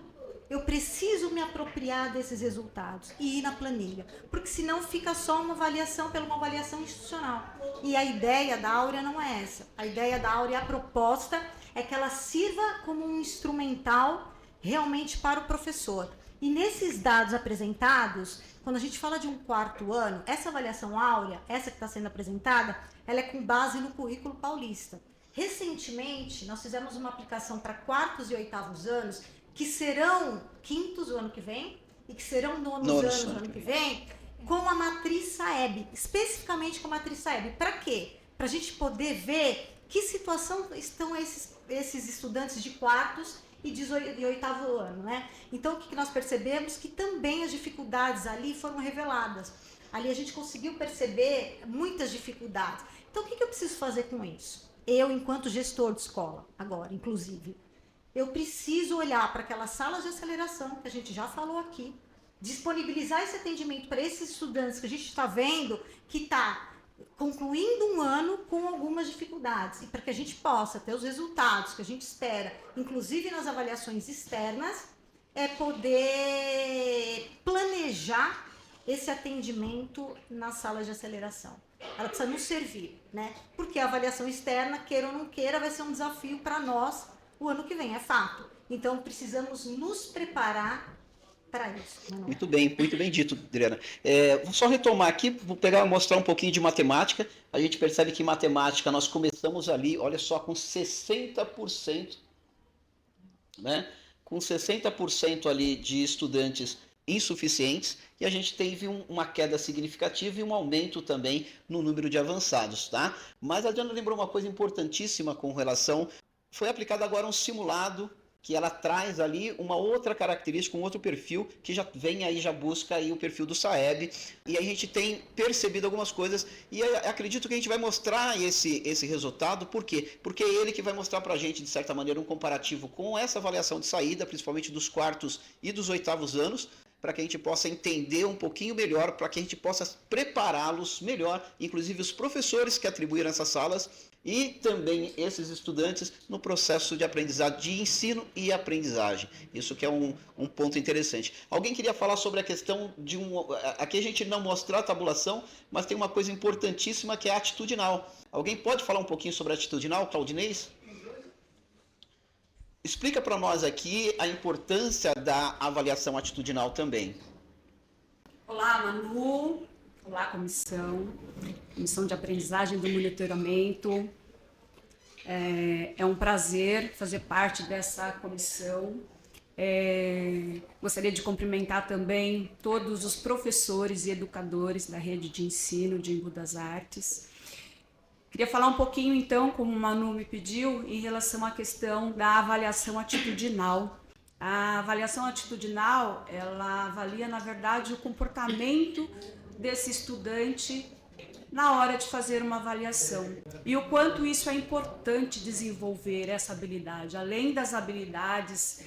eu preciso me apropriar desses resultados e ir na planilha, porque senão fica só uma avaliação pela uma avaliação institucional. E a ideia da Áurea não é essa. A ideia da Áurea, a proposta é que ela sirva como um instrumental realmente para o professor. E nesses dados apresentados, quando a gente fala de um quarto ano, essa avaliação Áurea, essa que está sendo apresentada, ela é com base no currículo paulista. Recentemente, nós fizemos uma aplicação para quartos e oitavos anos, que serão quintos o ano que vem e que serão nonos anos o ano que vem, com a matriz SAEB, especificamente com a matriz SAEB. Para quê? Para a gente poder ver que situação estão esses estudantes de quartos e de oitavo ano, né? Então, o que nós percebemos? Que também as dificuldades ali foram reveladas. Ali a gente conseguiu perceber muitas dificuldades. Então, o que eu preciso fazer com isso? Eu, enquanto gestor de escola, agora, inclusive, eu preciso olhar para aquelas salas de aceleração, que a gente já falou aqui, disponibilizar esse atendimento para esses estudantes que a gente está vendo que está concluindo um ano com algumas dificuldades, e para que a gente possa ter os resultados que a gente espera, inclusive nas avaliações externas, é poder planejar esse atendimento nas salas de aceleração. Ela precisa nos servir, né? Porque a avaliação externa, queira ou não queira, vai ser um desafio para nós o ano que vem, é fato. Então, precisamos nos preparar para isso. Muito bem dito, Adriana. Vou só retomar aqui, vou pegar e mostrar um pouquinho de matemática. A gente percebe que em matemática nós começamos ali, olha só, com 60%, né? Com 60% ali de estudantes insuficientes, e a gente teve uma queda significativa e um aumento também no número de avançados, tá? Mas a Adriana lembrou uma coisa importantíssima com relação... Foi aplicado agora um simulado que ela traz ali uma outra característica, um outro perfil, que já vem aí, já busca aí o perfil do SAEB, e aí a gente tem percebido algumas coisas, e acredito que a gente vai mostrar esse resultado. Por quê? Porque é ele que vai mostrar pra gente, de certa maneira, um comparativo com essa avaliação de saída, principalmente dos quartos e dos oitavos anos, para que a gente possa entender um pouquinho melhor, para que a gente possa prepará-los melhor, inclusive os professores que atribuíram essas salas, e também esses estudantes no processo de aprendizado, de ensino e aprendizagem. Isso que é um ponto interessante. Alguém queria falar sobre a questão de aqui a gente não mostrou a tabulação, mas tem uma coisa importantíssima que é a atitudinal. Alguém pode falar um pouquinho sobre a atitudinal, Claudinês? Explica para nós aqui a importância da avaliação atitudinal também. Olá, Manu. Olá, comissão de aprendizagem do monitoramento. É um prazer fazer parte dessa comissão. Gostaria de cumprimentar também todos os professores e educadores da rede de ensino de Embu das Artes. Queria falar um pouquinho, então, como o Manu me pediu, em relação à questão da avaliação atitudinal. A avaliação atitudinal, ela avalia, na verdade, o comportamento desse estudante na hora de fazer uma avaliação. E o quanto isso é importante desenvolver essa habilidade. Além das habilidades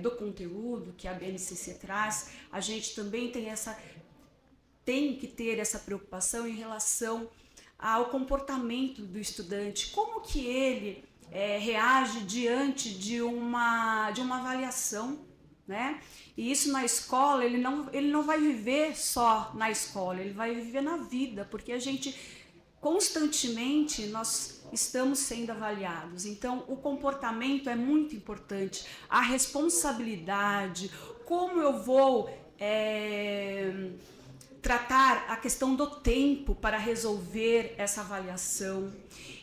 do conteúdo que a BNCC traz, a gente também tem que ter essa preocupação em relação ao comportamento do estudante, como que ele reage diante de uma avaliação, né? E isso na escola, ele não vai viver só na escola, ele vai viver na vida, porque a gente constantemente nós estamos sendo avaliados. Então, o comportamento é muito importante, a responsabilidade, como eu vou tratar a questão do tempo para resolver essa avaliação.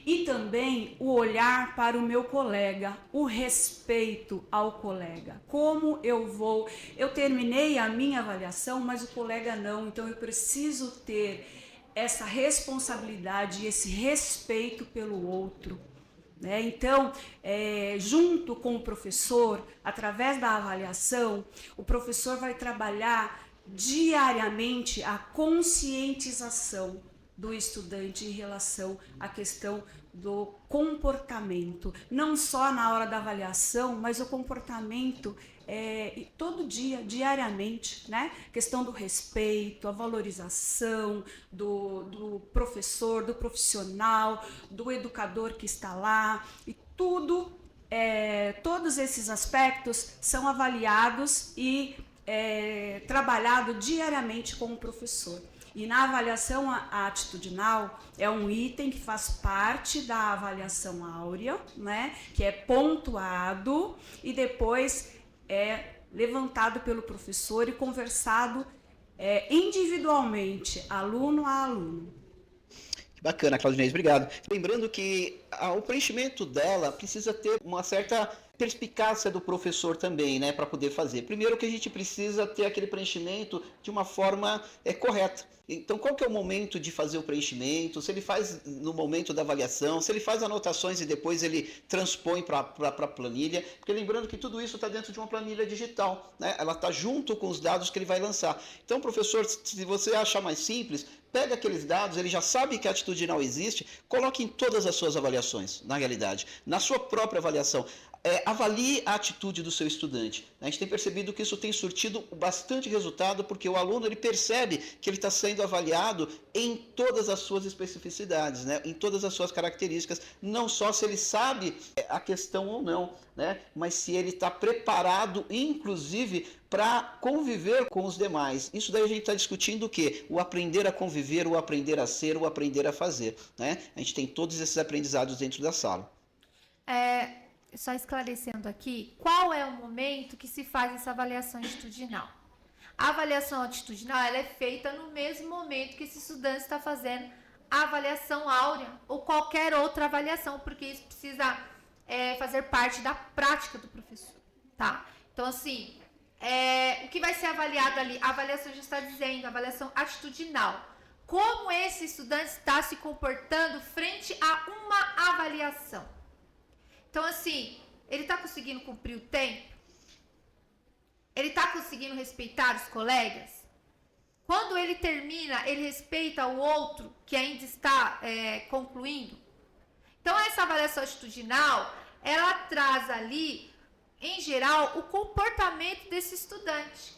E também o olhar para o meu colega, o respeito ao colega. Como eu terminei a minha avaliação, mas o colega não, então eu preciso ter essa responsabilidade, esse respeito pelo outro. Né? Então, junto com o professor, através da avaliação, o professor vai trabalhar diariamente a conscientização do estudante em relação à questão do comportamento, não só na hora da avaliação, mas o comportamento todo dia, diariamente, né? Questão do respeito, a valorização do professor, do profissional, do educador que está lá, e todos esses aspectos são avaliados e trabalhado diariamente com o professor. E na avaliação atitudinal é um item que faz parte da avaliação áurea, né? Que é pontuado e depois é levantado pelo professor e conversado individualmente, aluno a aluno. Bacana, Claudinei, obrigado. Lembrando que o preenchimento dela precisa ter uma certa perspicácia do professor também, né, para poder fazer. Primeiro que a gente precisa ter aquele preenchimento de uma forma correta. Então, qual que é o momento de fazer o preenchimento? Se ele faz no momento da avaliação, se ele faz anotações e depois ele transpõe para a planilha, porque lembrando que tudo isso está dentro de uma planilha digital, né? Ela está junto com os dados que ele vai lançar. Então, professor, se você achar mais simples, pega aqueles dados, ele já sabe que a atitudinal existe, coloque em todas as suas avaliações, na realidade, na sua própria avaliação. Avalie a atitude do seu estudante. A gente tem percebido que isso tem surtido bastante resultado, porque o aluno ele percebe que ele está sendo avaliado em todas as suas especificidades, né? Em todas as suas características, não só se ele sabe a questão ou não, né? Mas se ele está preparado, inclusive, para conviver com os demais. Isso daí a gente está discutindo o quê? O aprender a conviver, o aprender a ser, o aprender a fazer, né? A gente tem todos esses aprendizados dentro da sala. Só esclarecendo aqui, qual é o momento que se faz essa avaliação atitudinal? A avaliação atitudinal ela é feita no mesmo momento que esse estudante está fazendo a avaliação áurea ou qualquer outra avaliação, porque isso precisa fazer parte da prática do professor, tá? Então, assim, o que vai ser avaliado ali? A avaliação já está dizendo, a avaliação atitudinal. Como esse estudante está se comportando frente a uma avaliação? Então, assim, ele está conseguindo cumprir o tempo? Ele está conseguindo respeitar os colegas? Quando ele termina, ele respeita o outro que ainda está concluindo? Então, essa avaliação atitudinal, ela traz ali, em geral, o comportamento desse estudante.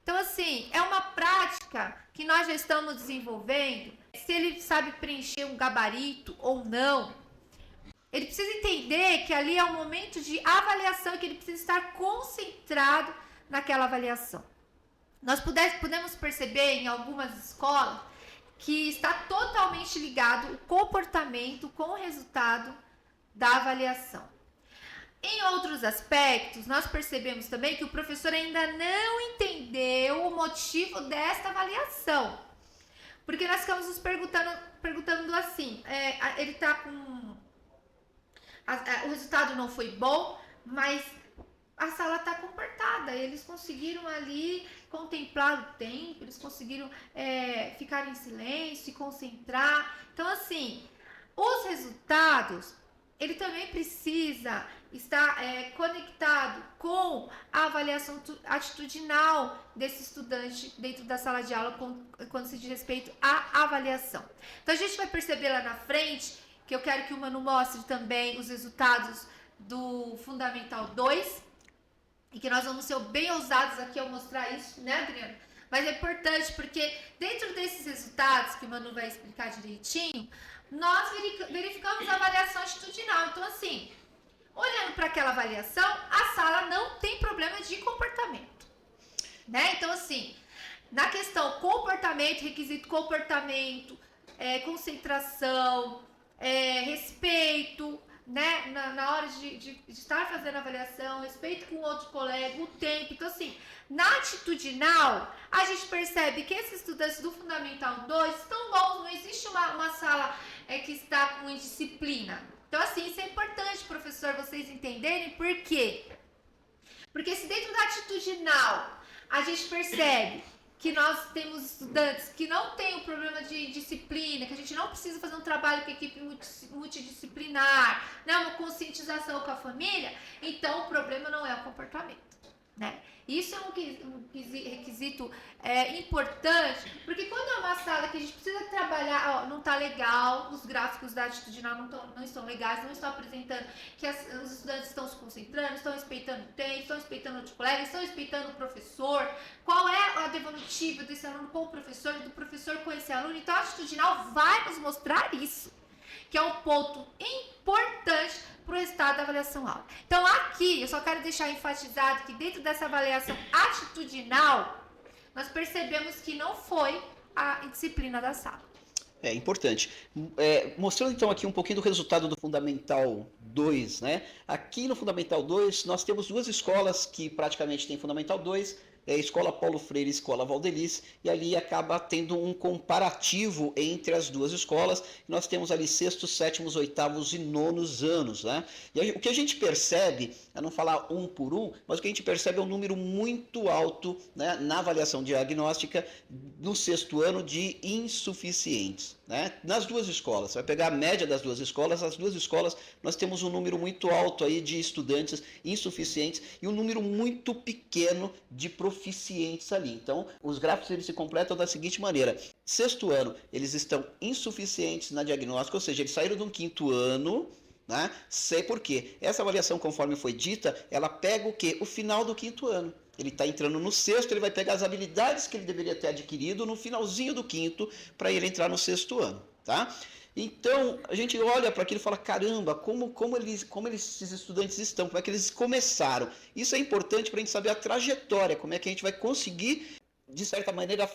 Então, assim, é uma prática que nós já estamos desenvolvendo. Se ele sabe preencher um gabarito ou não, ele precisa entender que ali é um momento de avaliação e que ele precisa estar concentrado naquela avaliação. Nós podemos perceber em algumas escolas que está totalmente ligado o comportamento com o resultado da avaliação. Em outros aspectos, nós percebemos também que o professor ainda não entendeu o motivo desta avaliação. Porque nós ficamos nos perguntando assim, ele está com... o resultado não foi bom, mas a sala está comportada. Eles conseguiram ali contemplar o tempo, eles conseguiram ficar em silêncio, se concentrar. Então, assim, os resultados, ele também precisa estar conectado com a avaliação atitudinal desse estudante dentro da sala de aula quando se diz respeito à avaliação. Então, a gente vai perceber lá na frente que eu quero que o Manu mostre também os resultados do Fundamental 2, e que nós vamos ser bem ousados aqui ao mostrar isso, né, Adriana? Mas é importante porque dentro desses resultados, que o Manu vai explicar direitinho, nós verificamos a avaliação atitudinal. Então, assim, olhando para aquela avaliação, a sala não tem problema de comportamento, né? Então, assim, na questão comportamento, requisito comportamento, concentração, respeito, né, na hora de estar fazendo a avaliação, respeito com o outro colega, o tempo. Então, assim, na atitudinal, a gente percebe que esses estudantes do Fundamental 2 estão bons, não existe uma sala que está com indisciplina. Então, assim, isso é importante, professor, vocês entenderem. Por quê? Porque se dentro da atitudinal a gente percebe que nós temos estudantes que não têm um problema de disciplina, que a gente não precisa fazer um trabalho com a equipe multidisciplinar, né, uma conscientização com a família, então o problema não é o comportamento, né? Isso é um requisito importante, porque quando é uma sala que a gente precisa trabalhar, não está legal, os gráficos da atitudinal não estão legais, não estão apresentando que os estudantes estão se concentrando, estão respeitando o tempo, estão respeitando outros colegas, estão respeitando o professor, qual é a devolutiva desse aluno com o professor e do professor com esse aluno. Então a atitudinal vai nos mostrar isso, que é um ponto importante para o resultado da avaliação aula. Então aqui eu só quero deixar enfatizado que dentro dessa avaliação atitudinal nós percebemos que não foi a disciplina da sala. É importante. Mostrando então aqui um pouquinho do resultado do Fundamental 2, né? Aqui no Fundamental 2 nós temos duas escolas que praticamente têm Fundamental 2, a Escola Paulo Freire e a Escola Valdeliz, e ali acaba tendo um comparativo entre as duas escolas. Nós temos ali 6º, 7º, 8º e 9º anos, né? E aí, o que a gente percebe, é não falar um por um, mas o que a gente percebe é um número muito alto, né, na avaliação diagnóstica no 6º ano de insuficientes, né? Nas duas escolas, você vai pegar a média das duas escolas, as duas escolas nós temos um número muito alto aí de estudantes insuficientes e um número muito pequeno de proficientes ali. Então, os gráficos eles se completam da seguinte maneira: 6º ano, eles estão insuficientes na diagnóstica, ou seja, eles saíram de um 5º ano, né? Sei por quê. Essa avaliação, conforme foi dita, ela pega o quê? O final do 5º ano. Ele está entrando no 6º, ele vai pegar as habilidades que ele deveria ter adquirido no finalzinho do 5º para ele entrar no 6º ano, tá? Então, a gente olha para aquilo e fala, caramba, como esses estudantes estão, como é que eles começaram. Isso é importante para a gente saber a trajetória, como é que a gente vai conseguir, de certa maneira,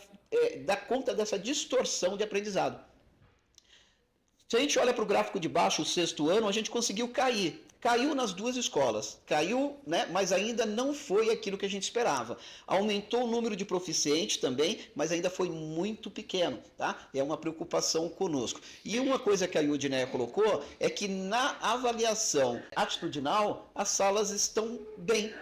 dar conta dessa distorção de aprendizado. Se a gente olha para o gráfico de baixo, o 6º ano, a gente conseguiu cair. Caiu nas duas escolas, caiu, né, mas ainda não foi aquilo que a gente esperava. Aumentou o número de proficientes também, mas ainda foi muito pequeno, tá? É uma preocupação conosco. E uma coisa que a Yudineia colocou é que na avaliação atitudinal, as salas estão bem,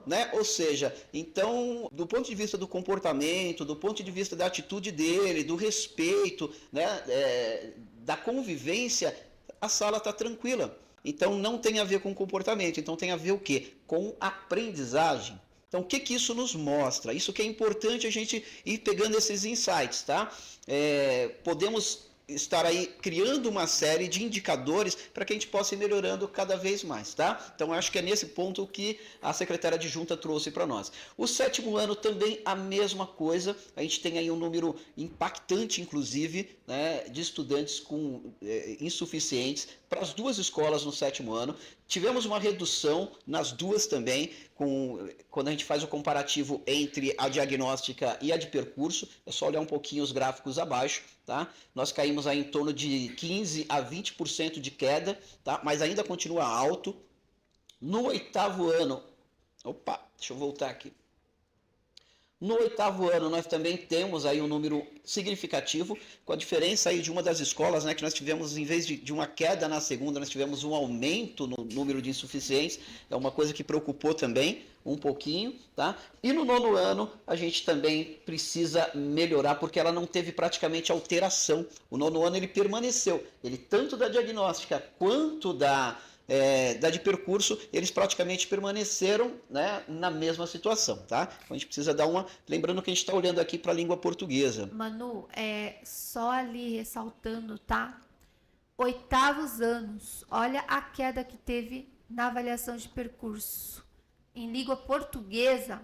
né? Ou seja, então, do ponto de vista do comportamento, do ponto de vista da atitude dele, do respeito, né, da convivência, a sala está tranquila. Então, não tem a ver com comportamento, então tem a ver o quê? Com aprendizagem. Então, o que isso nos mostra? Isso que é importante a gente ir pegando esses insights, tá? Podemos estar aí criando uma série de indicadores para que a gente possa ir melhorando cada vez mais, tá? Então, acho que é nesse ponto que a secretária adjunta trouxe para nós. O 7º ano também a mesma coisa, a gente tem aí um número impactante, inclusive, né, de estudantes com insuficientes para as duas escolas no 7º ano. Tivemos uma redução nas duas também, quando a gente faz o comparativo entre a diagnóstica e a de percurso. É só olhar um pouquinho os gráficos abaixo, tá? Nós caímos aí em torno de 15% a 20% de queda, tá? Mas ainda continua alto. No 8º ano, deixa eu voltar aqui. No 8º ano, nós também temos aí um número significativo, com a diferença aí de uma das escolas, né, que nós tivemos, em vez de uma queda na segunda, nós tivemos um aumento no número de insuficientes. É uma coisa que preocupou também um pouquinho, tá? E no 9º ano, a gente também precisa melhorar, porque ela não teve praticamente alteração. O 9º ano, ele permaneceu. Ele, tanto da diagnóstica quanto da de percurso, eles praticamente permaneceram, né, na mesma situação, tá? Então a gente precisa dar uma... Lembrando que a gente está olhando aqui para a língua portuguesa. Manu, só ali ressaltando, tá? 8º anos, olha a queda que teve na avaliação de percurso. Em língua portuguesa,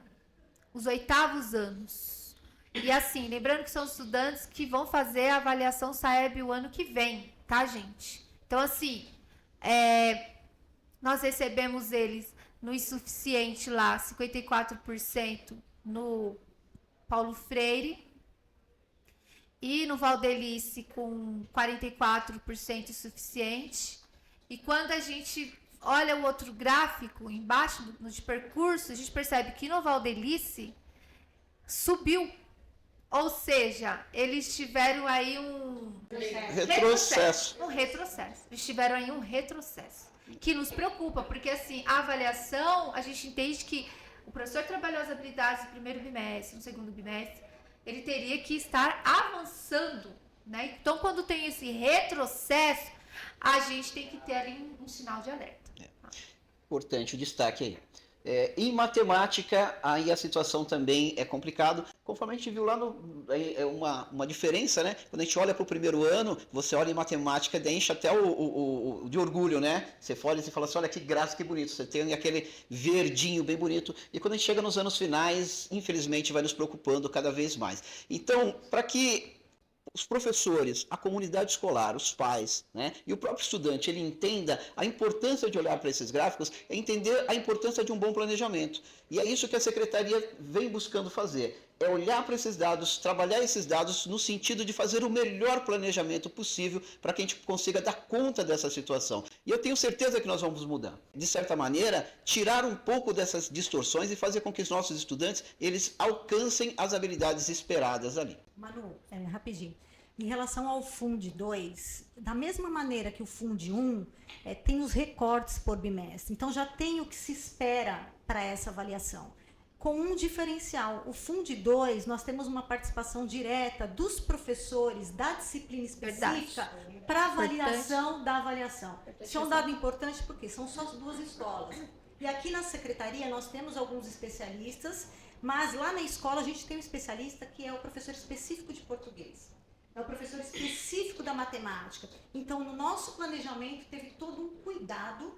os 8º anos. E assim, lembrando que são estudantes que vão fazer a avaliação SAEB o ano que vem, tá, gente? Então, assim, nós recebemos eles no insuficiente lá, 54% no Paulo Freire e no Valdelice com 44% suficiente. E quando a gente olha o outro gráfico embaixo no de percurso, a gente percebe que no Valdelice subiu. Ou seja, eles tiveram aí um Retrocesso. Eles tiveram aí um retrocesso, que nos preocupa, porque assim, a avaliação, a gente entende que o professor trabalhou as habilidades no primeiro bimestre, no segundo bimestre, ele teria que estar avançando, né? Então, quando tem esse retrocesso, a gente tem que ter ali um sinal de alerta. Importante o destaque aí. Em matemática, aí a situação também é complicado. Conforme a gente viu lá, é uma diferença, né? Quando a gente olha para o primeiro ano, você olha em matemática, enche até de orgulho, né? Você olha e fala assim, olha que graça, que bonito. Você tem aquele verdinho bem bonito. E quando a gente chega nos anos finais, infelizmente, vai nos preocupando cada vez mais. Então, para que os professores, a comunidade escolar, os pais, né, e o próprio estudante, ele entenda a importância de olhar para esses gráficos, é entender a importância de um bom planejamento. E é isso que a Secretaria vem buscando fazer, é olhar para esses dados, trabalhar esses dados no sentido de fazer o melhor planejamento possível para que a gente consiga dar conta dessa situação. E eu tenho certeza que nós vamos mudar. De certa maneira, tirar um pouco dessas distorções e fazer com que os nossos estudantes, eles alcancem as habilidades esperadas ali. Manu, rapidinho. Em relação ao Fund 2, da mesma maneira que o Fund 1, tem os recortes por bimestre. Então, já tem o que se espera para essa avaliação. Com um diferencial, o Fund 2, nós temos uma participação direta dos professores da disciplina específica para avaliação da avaliação. Isso é um dado importante porque são só as duas escolas. E aqui na secretaria nós temos alguns especialistas, mas lá na escola a gente tem um especialista que é o professor específico de português. É o professor específico da matemática. Então, no nosso planejamento, teve todo um cuidado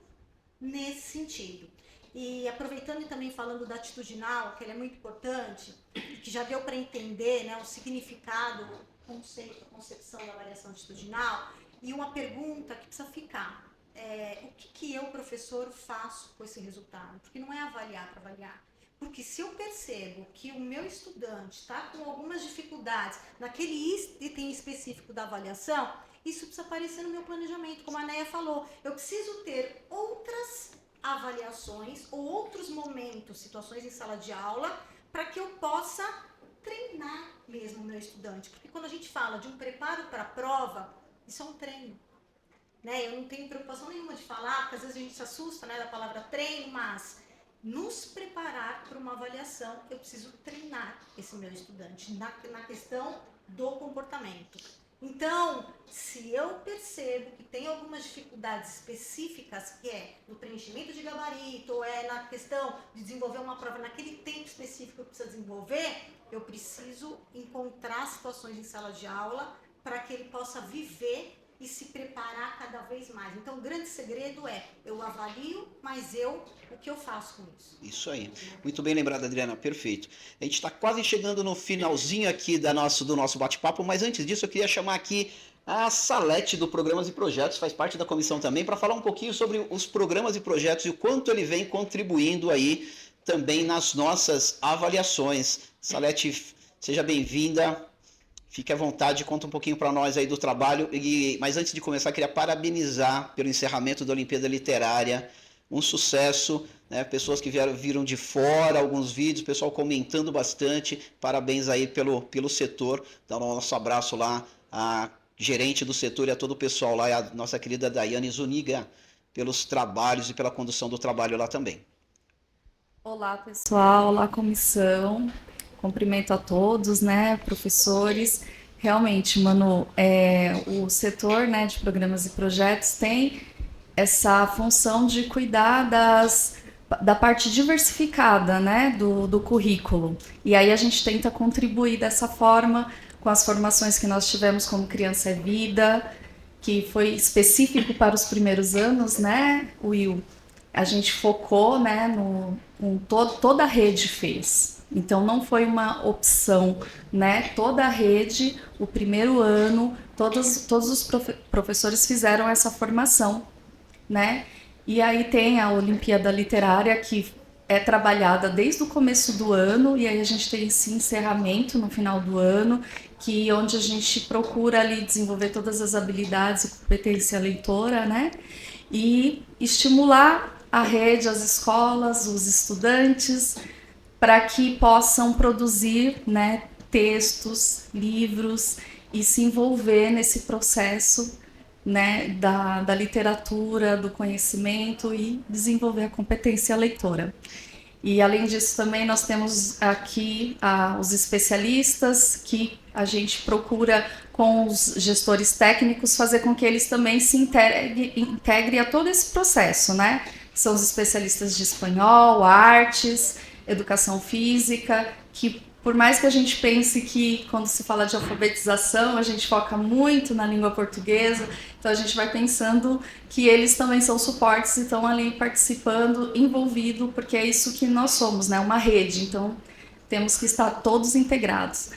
nesse sentido. E aproveitando e também falando da atitudinal, que ela é muito importante, que já deu para entender, né, o significado, o conceito, a concepção da avaliação atitudinal, e uma pergunta que precisa ficar. O que eu, professor, faço com esse resultado? Porque não é avaliar para avaliar. Porque se eu percebo que o meu estudante está com algumas dificuldades naquele item específico da avaliação, isso precisa aparecer no meu planejamento, como a Neia falou. Eu preciso ter outras avaliações ou outros momentos, situações em sala de aula, para que eu possa treinar mesmo o meu estudante. Porque quando a gente fala de um preparo para a prova, isso é um treino. Né? Eu não tenho preocupação nenhuma de falar, porque às vezes a gente se assusta, né, da palavra treino, mas nos preparar para uma avaliação, eu preciso treinar esse meu estudante na questão do comportamento. Então, se eu percebo que tem algumas dificuldades específicas, que é no preenchimento de gabarito, ou é na questão de desenvolver uma prova naquele tempo específico que eu preciso desenvolver, eu preciso encontrar situações em sala de aula para que ele possa viver e se preparar cada vez mais. Então, o grande segredo é, eu avalio, mas o que eu faço com isso? Isso aí. Muito bem lembrado, Adriana, perfeito. A gente está quase chegando no finalzinho aqui do nosso bate-papo, mas antes disso eu queria chamar aqui a Salete do Programas e Projetos, faz parte da comissão também, para falar um pouquinho sobre os programas e projetos e o quanto ele vem contribuindo aí também nas nossas avaliações. Salete, seja bem-vinda. Fique à vontade, conta um pouquinho para nós aí do trabalho. Mas antes de começar, queria parabenizar pelo encerramento da Olimpíada Literária. Um sucesso, né? Pessoas que viram de fora alguns vídeos, pessoal comentando bastante. Parabéns aí pelo setor. Dá o nosso abraço lá à gerente do setor e a todo o pessoal lá, e a nossa querida Daiane Zuniga, pelos trabalhos e pela condução do trabalho lá também. Olá, pessoal. Olá, comissão. Cumprimento a todos, né, professores. Realmente, Manu, o setor, né, de programas e projetos tem essa função de cuidar da parte diversificada, né, do currículo. E aí a gente tenta contribuir dessa forma com as formações que nós tivemos como Criança é Vida, que foi específico para os primeiros anos, né, Will? A gente focou, né, toda a rede fez. Então, não foi uma opção, né? Toda a rede, o primeiro ano, todos os professores fizeram essa formação, né? E aí tem a Olimpíada Literária, que é trabalhada desde o começo do ano, e aí a gente tem esse encerramento no final do ano, onde a gente procura ali desenvolver todas as habilidades e competência leitora, né? E estimular a rede, as escolas, os estudantes, para que possam produzir, né, textos, livros e se envolver nesse processo, né, da literatura, do conhecimento e desenvolver a competência leitora. E além disso também nós temos aqui os especialistas que a gente procura com os gestores técnicos fazer com que eles também se integrem a todo esse processo, né? São os especialistas de espanhol, artes, educação física, que por mais que a gente pense que quando se fala de alfabetização a gente foca muito na língua portuguesa, então a gente vai pensando que eles também são suportes e estão ali participando, envolvidos, porque é isso que nós somos, né? Uma rede, então temos que estar todos integrados.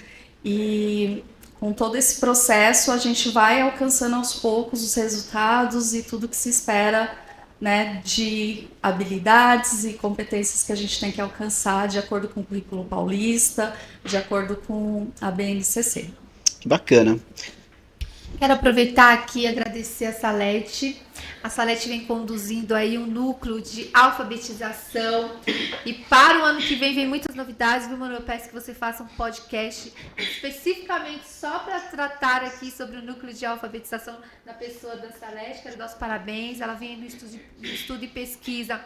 E com todo esse processo a gente vai alcançando aos poucos os resultados e tudo que se espera, né, de habilidades e competências que a gente tem que alcançar de acordo com o currículo paulista, de acordo com a BNCC. Que bacana. Quero aproveitar aqui e agradecer a Salete. A Salete vem conduzindo aí um núcleo de alfabetização e para o ano que vem muitas novidades, viu, Manu? Eu peço que você faça um podcast especificamente só para tratar aqui sobre o núcleo de alfabetização da pessoa da Salete. Quero dar os parabéns. Ela vem no estudo e pesquisa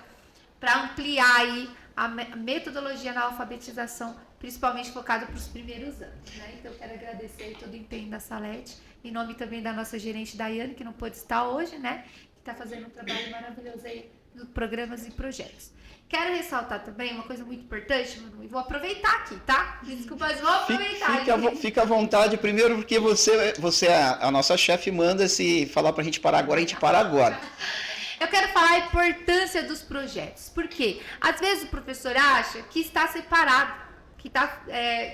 para ampliar aí a metodologia na alfabetização, principalmente focada para os primeiros anos, né? Então, eu quero agradecer todo o empenho da Salete, em nome também da nossa gerente Daiane, que não pôde estar hoje, né? Que está fazendo um trabalho maravilhoso aí nos programas e projetos. Quero ressaltar também uma coisa muito importante, Manu, e vou aproveitar aqui, tá? Desculpa, mas vou aproveitar. Fica à vontade, primeiro porque você a nossa chefe, manda se falar para a gente parar agora, a gente para agora. Eu quero falar a importância dos projetos. Por quê? Às vezes o professor acha que está separado, que está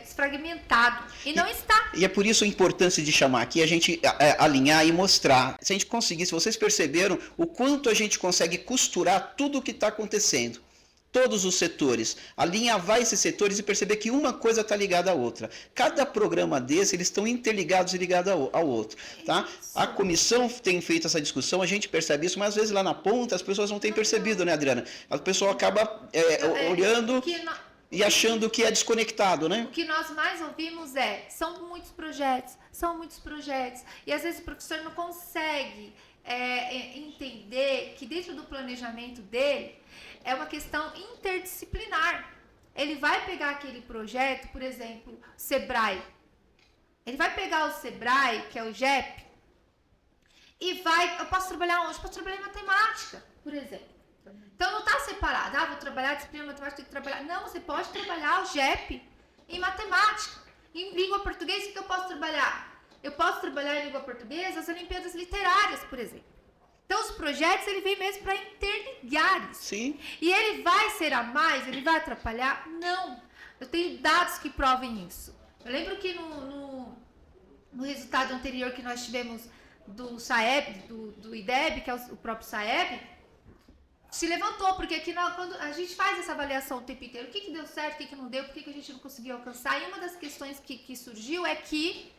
desfragmentado, e não está. E é por isso a importância de chamar aqui, a gente alinhar e mostrar. Se a gente conseguir, se vocês perceberam o quanto a gente consegue costurar tudo o que está acontecendo. Todos os setores, alinhavar esses setores e perceber que uma coisa está ligada à outra. Cada programa desse, eles estão interligados e ligados ao outro. Tá? A comissão tem feito essa discussão, a gente percebe isso, mas às vezes lá na ponta as pessoas não têm percebido, né, Adriana? A pessoa acaba olhando e achando que é desconectado, né? O que nós mais ouvimos são muitos projetos. E às vezes o professor não consegue entender que dentro do planejamento dele, é uma questão interdisciplinar. Ele vai pegar aquele projeto, por exemplo, Sebrae. Ele vai pegar o Sebrae, que é o JEP, e eu posso trabalhar onde? Posso trabalhar em matemática, por exemplo. Então não está separado. Vou trabalhar a disciplina matemática, tenho que trabalhar. Não, você pode trabalhar o JEP em matemática. Em língua portuguesa, o que eu posso trabalhar? Eu posso trabalhar em língua portuguesa as Olimpíadas Literárias, por exemplo. Então, os projetos, ele vem mesmo para interligar isso. Sim. E ele vai ser a mais? Ele vai atrapalhar? Não. Eu tenho dados que provem isso. Eu lembro que no resultado anterior que nós tivemos do SAEB, do IDEB, que é o próprio SAEB, se levantou, porque aqui quando a gente faz essa avaliação o tempo inteiro, o que deu certo, o que não deu, por que a gente não conseguiu alcançar, e uma das questões que surgiu é que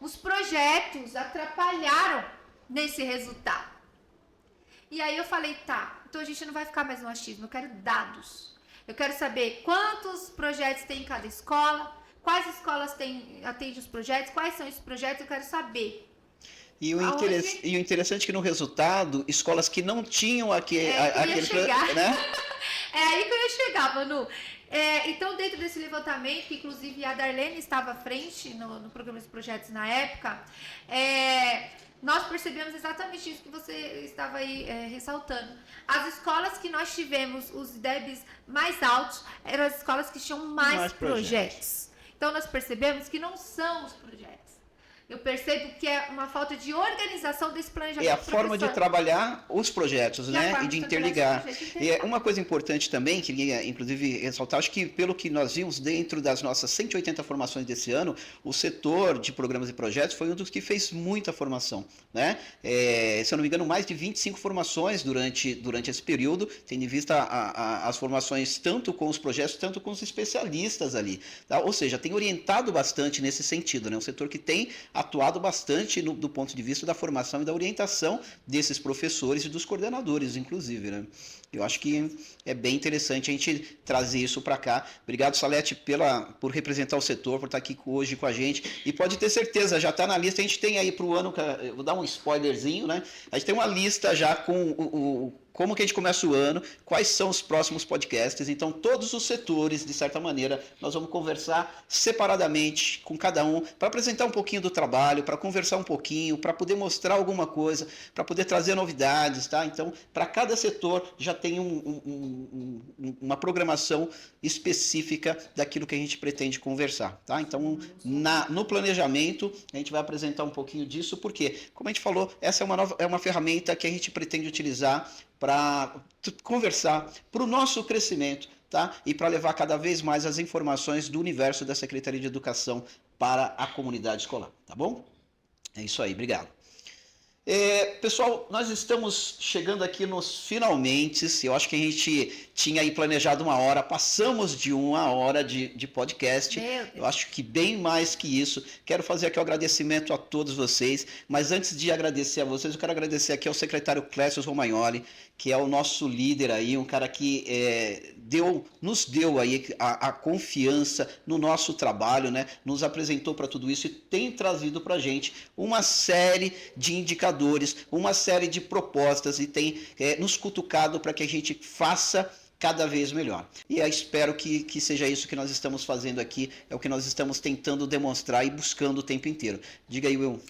os projetos atrapalharam nesse resultado. E aí eu falei, então a gente não vai ficar mais no achismo, eu quero dados. Eu quero saber quantos projetos tem em cada escola, quais escolas atendem os projetos, quais são esses projetos, eu quero saber. E o interessante é que no resultado, escolas que não tinham aquele... né? É aí que eu ia chegar, Manu. Então, dentro desse levantamento, que inclusive a Darlene estava à frente no programa de projetos na época, nós percebemos exatamente isso que você estava aí ressaltando. As escolas que nós tivemos os IDEBs mais altos eram as escolas que tinham mais projetos. Então, nós percebemos que não são os projetos. Eu percebo que é uma falta de organização desse planejamento. É a forma de trabalhar os projetos, né? E de interligar. E uma coisa importante também, queria inclusive ressaltar, acho que pelo que nós vimos dentro das nossas 180 formações desse ano, o setor de programas e projetos foi um dos que fez muita formação, né? Se eu não me engano, mais de 25 formações durante esse período, tendo em vista as formações tanto com os projetos, tanto com os especialistas ali, tá? Ou seja, tem orientado bastante nesse sentido, né? Um setor que tem atuado bastante do ponto de vista da formação e da orientação desses professores e dos coordenadores, inclusive, né? Eu acho que é bem interessante a gente trazer isso para cá. Obrigado, Salete, por representar o setor, por estar aqui hoje com a gente. E pode ter certeza, já está na lista, a gente tem aí para o ano, eu vou dar um spoilerzinho, né? A gente tem uma lista já com como que a gente começa o ano, quais são os próximos podcasts. Então, todos os setores, de certa maneira, nós vamos conversar separadamente com cada um, para apresentar um pouquinho do trabalho, para conversar um pouquinho, para poder mostrar alguma coisa, para poder trazer novidades, tá? Então, para cada setor já tem uma programação específica daquilo que a gente pretende conversar, tá? Então, no planejamento, a gente vai apresentar um pouquinho disso, porque, como a gente falou, essa é uma ferramenta que a gente pretende utilizar para conversar, para o nosso crescimento, tá? E para levar cada vez mais as informações do universo da Secretaria de Educação para a comunidade escolar, tá bom? É isso aí, obrigado. Pessoal, nós estamos chegando aqui nos finalmente. Eu acho que a gente tinha aí planejado 1 hora, passamos de 1 hora de podcast. Eu acho que bem mais que isso. Quero fazer aqui o agradecimento a todos vocês, mas antes de agradecer a vocês, eu quero agradecer aqui ao secretário Clécio Romagnoli, que é o nosso líder aí, um cara que nos deu aí a confiança no nosso trabalho, né? Nos apresentou para tudo isso e tem trazido para a gente uma série de indicadores, uma série de propostas e tem nos cutucado para que a gente faça cada vez melhor. E eu espero que seja isso que nós estamos fazendo aqui, é o que nós estamos tentando demonstrar e buscando o tempo inteiro. Diga aí, Will.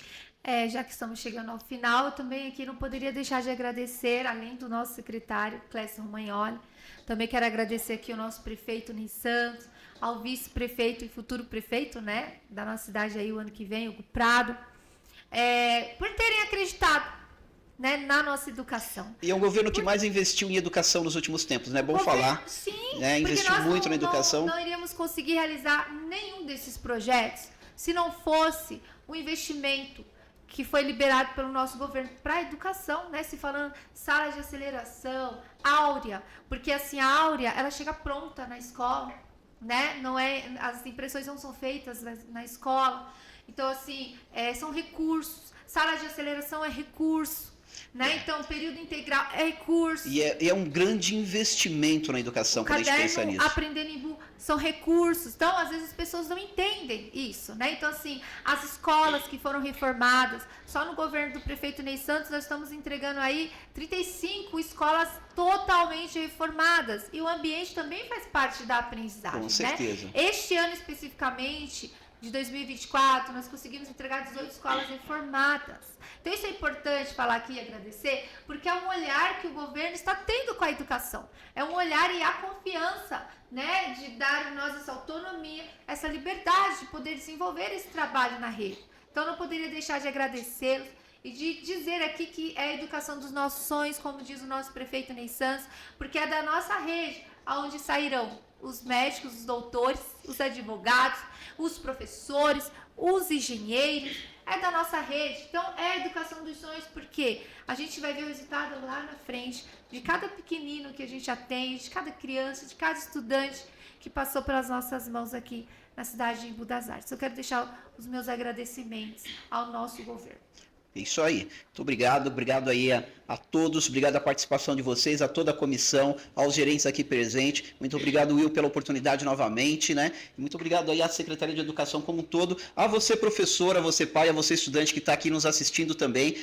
Já que estamos chegando ao final, eu também aqui não poderia deixar de agradecer, além do nosso secretário, Clécio Romagnoli, também quero agradecer aqui ao nosso prefeito Ney Santos, ao vice-prefeito e futuro prefeito, né, da nossa cidade aí o ano que vem, o Prado, por terem acreditado, né, na nossa educação. E é um governo que mais investiu em educação nos últimos tempos, né? É bom falar. Sim, né? Investiu muito na educação. Não iríamos conseguir realizar nenhum desses projetos se não fosse o investimento que foi liberado pelo nosso governo para a educação, né? Se falando sala de aceleração, Áurea, porque assim a Áurea, ela chega pronta na escola, né? As impressões não são feitas na escola. Então assim, são recursos. Sala de aceleração é recurso, né? Então período integral é recurso. E é um grande investimento na educação quando a gente pensa nisso. Aprendendo em são recursos. Então, às vezes as pessoas não entendem isso, né? Então, assim, as escolas que foram reformadas, só no governo do prefeito Ney Santos, nós estamos entregando aí 35 escolas totalmente reformadas. E o ambiente também faz parte da aprendizagem, com certeza. Né? Este ano, especificamente, de 2024, nós conseguimos entregar 18 escolas reformadas. Então, isso é importante falar aqui e agradecer, porque é um olhar que o governo está tendo com a educação. É um olhar e a confiança, né, de dar a nós essa autonomia, essa liberdade de poder desenvolver esse trabalho na rede. Então, não poderia deixar de agradecê-los e de dizer aqui que é a educação dos nossos sonhos, como diz o nosso prefeito Ney Santos, porque é da nossa rede aonde sairão os médicos, os doutores, os advogados, os professores, os engenheiros, é da nossa rede. Então, é a educação dos sonhos, porque a gente vai ver o resultado lá na frente de cada pequenino que a gente atende, de cada criança, de cada estudante que passou pelas nossas mãos aqui na cidade de Embu das Artes. Eu quero deixar os meus agradecimentos ao nosso governo. Isso aí. Muito obrigado aí a todos, obrigado a participação de vocês, a toda a comissão, aos gerentes aqui presentes. Muito obrigado, Will, pela oportunidade novamente, né? E muito obrigado aí à Secretaria de Educação como um todo, a você, professor, a você, pai, a você, estudante que está aqui nos assistindo também.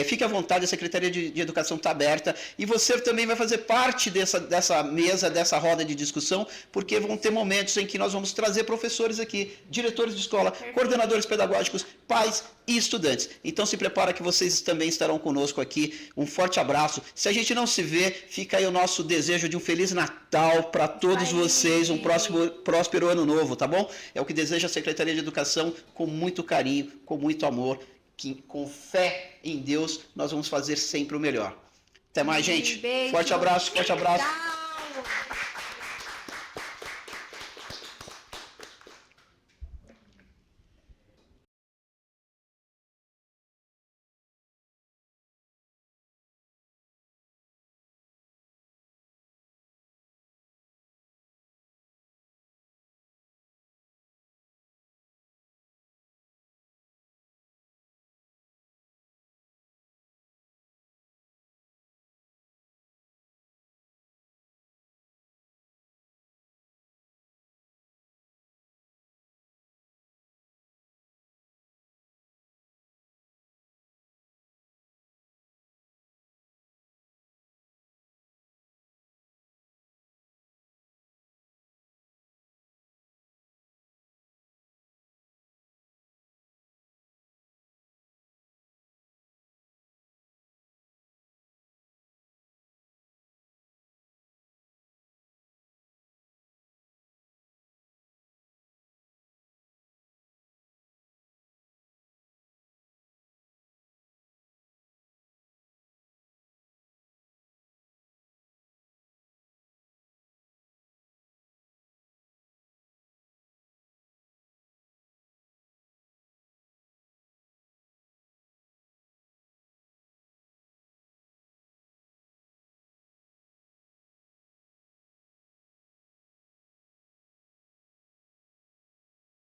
Fique à vontade, a Secretaria de Educação está aberta e você também vai fazer parte dessa mesa, dessa roda de discussão, porque vão ter momentos em que nós vamos trazer professores aqui, diretores de escola, coordenadores pedagógicos, pais e estudantes. Então se prepara prepara que vocês também estarão conosco aqui. Um forte abraço. Se a gente não se vê, fica aí o nosso desejo de um Feliz Natal para todos vocês, um próspero ano novo, tá bom? É o que deseja a Secretaria de Educação com muito carinho, com muito amor, com fé em Deus, nós vamos fazer sempre o melhor. Até mais, gente. Beijo. Forte abraço, forte abraço.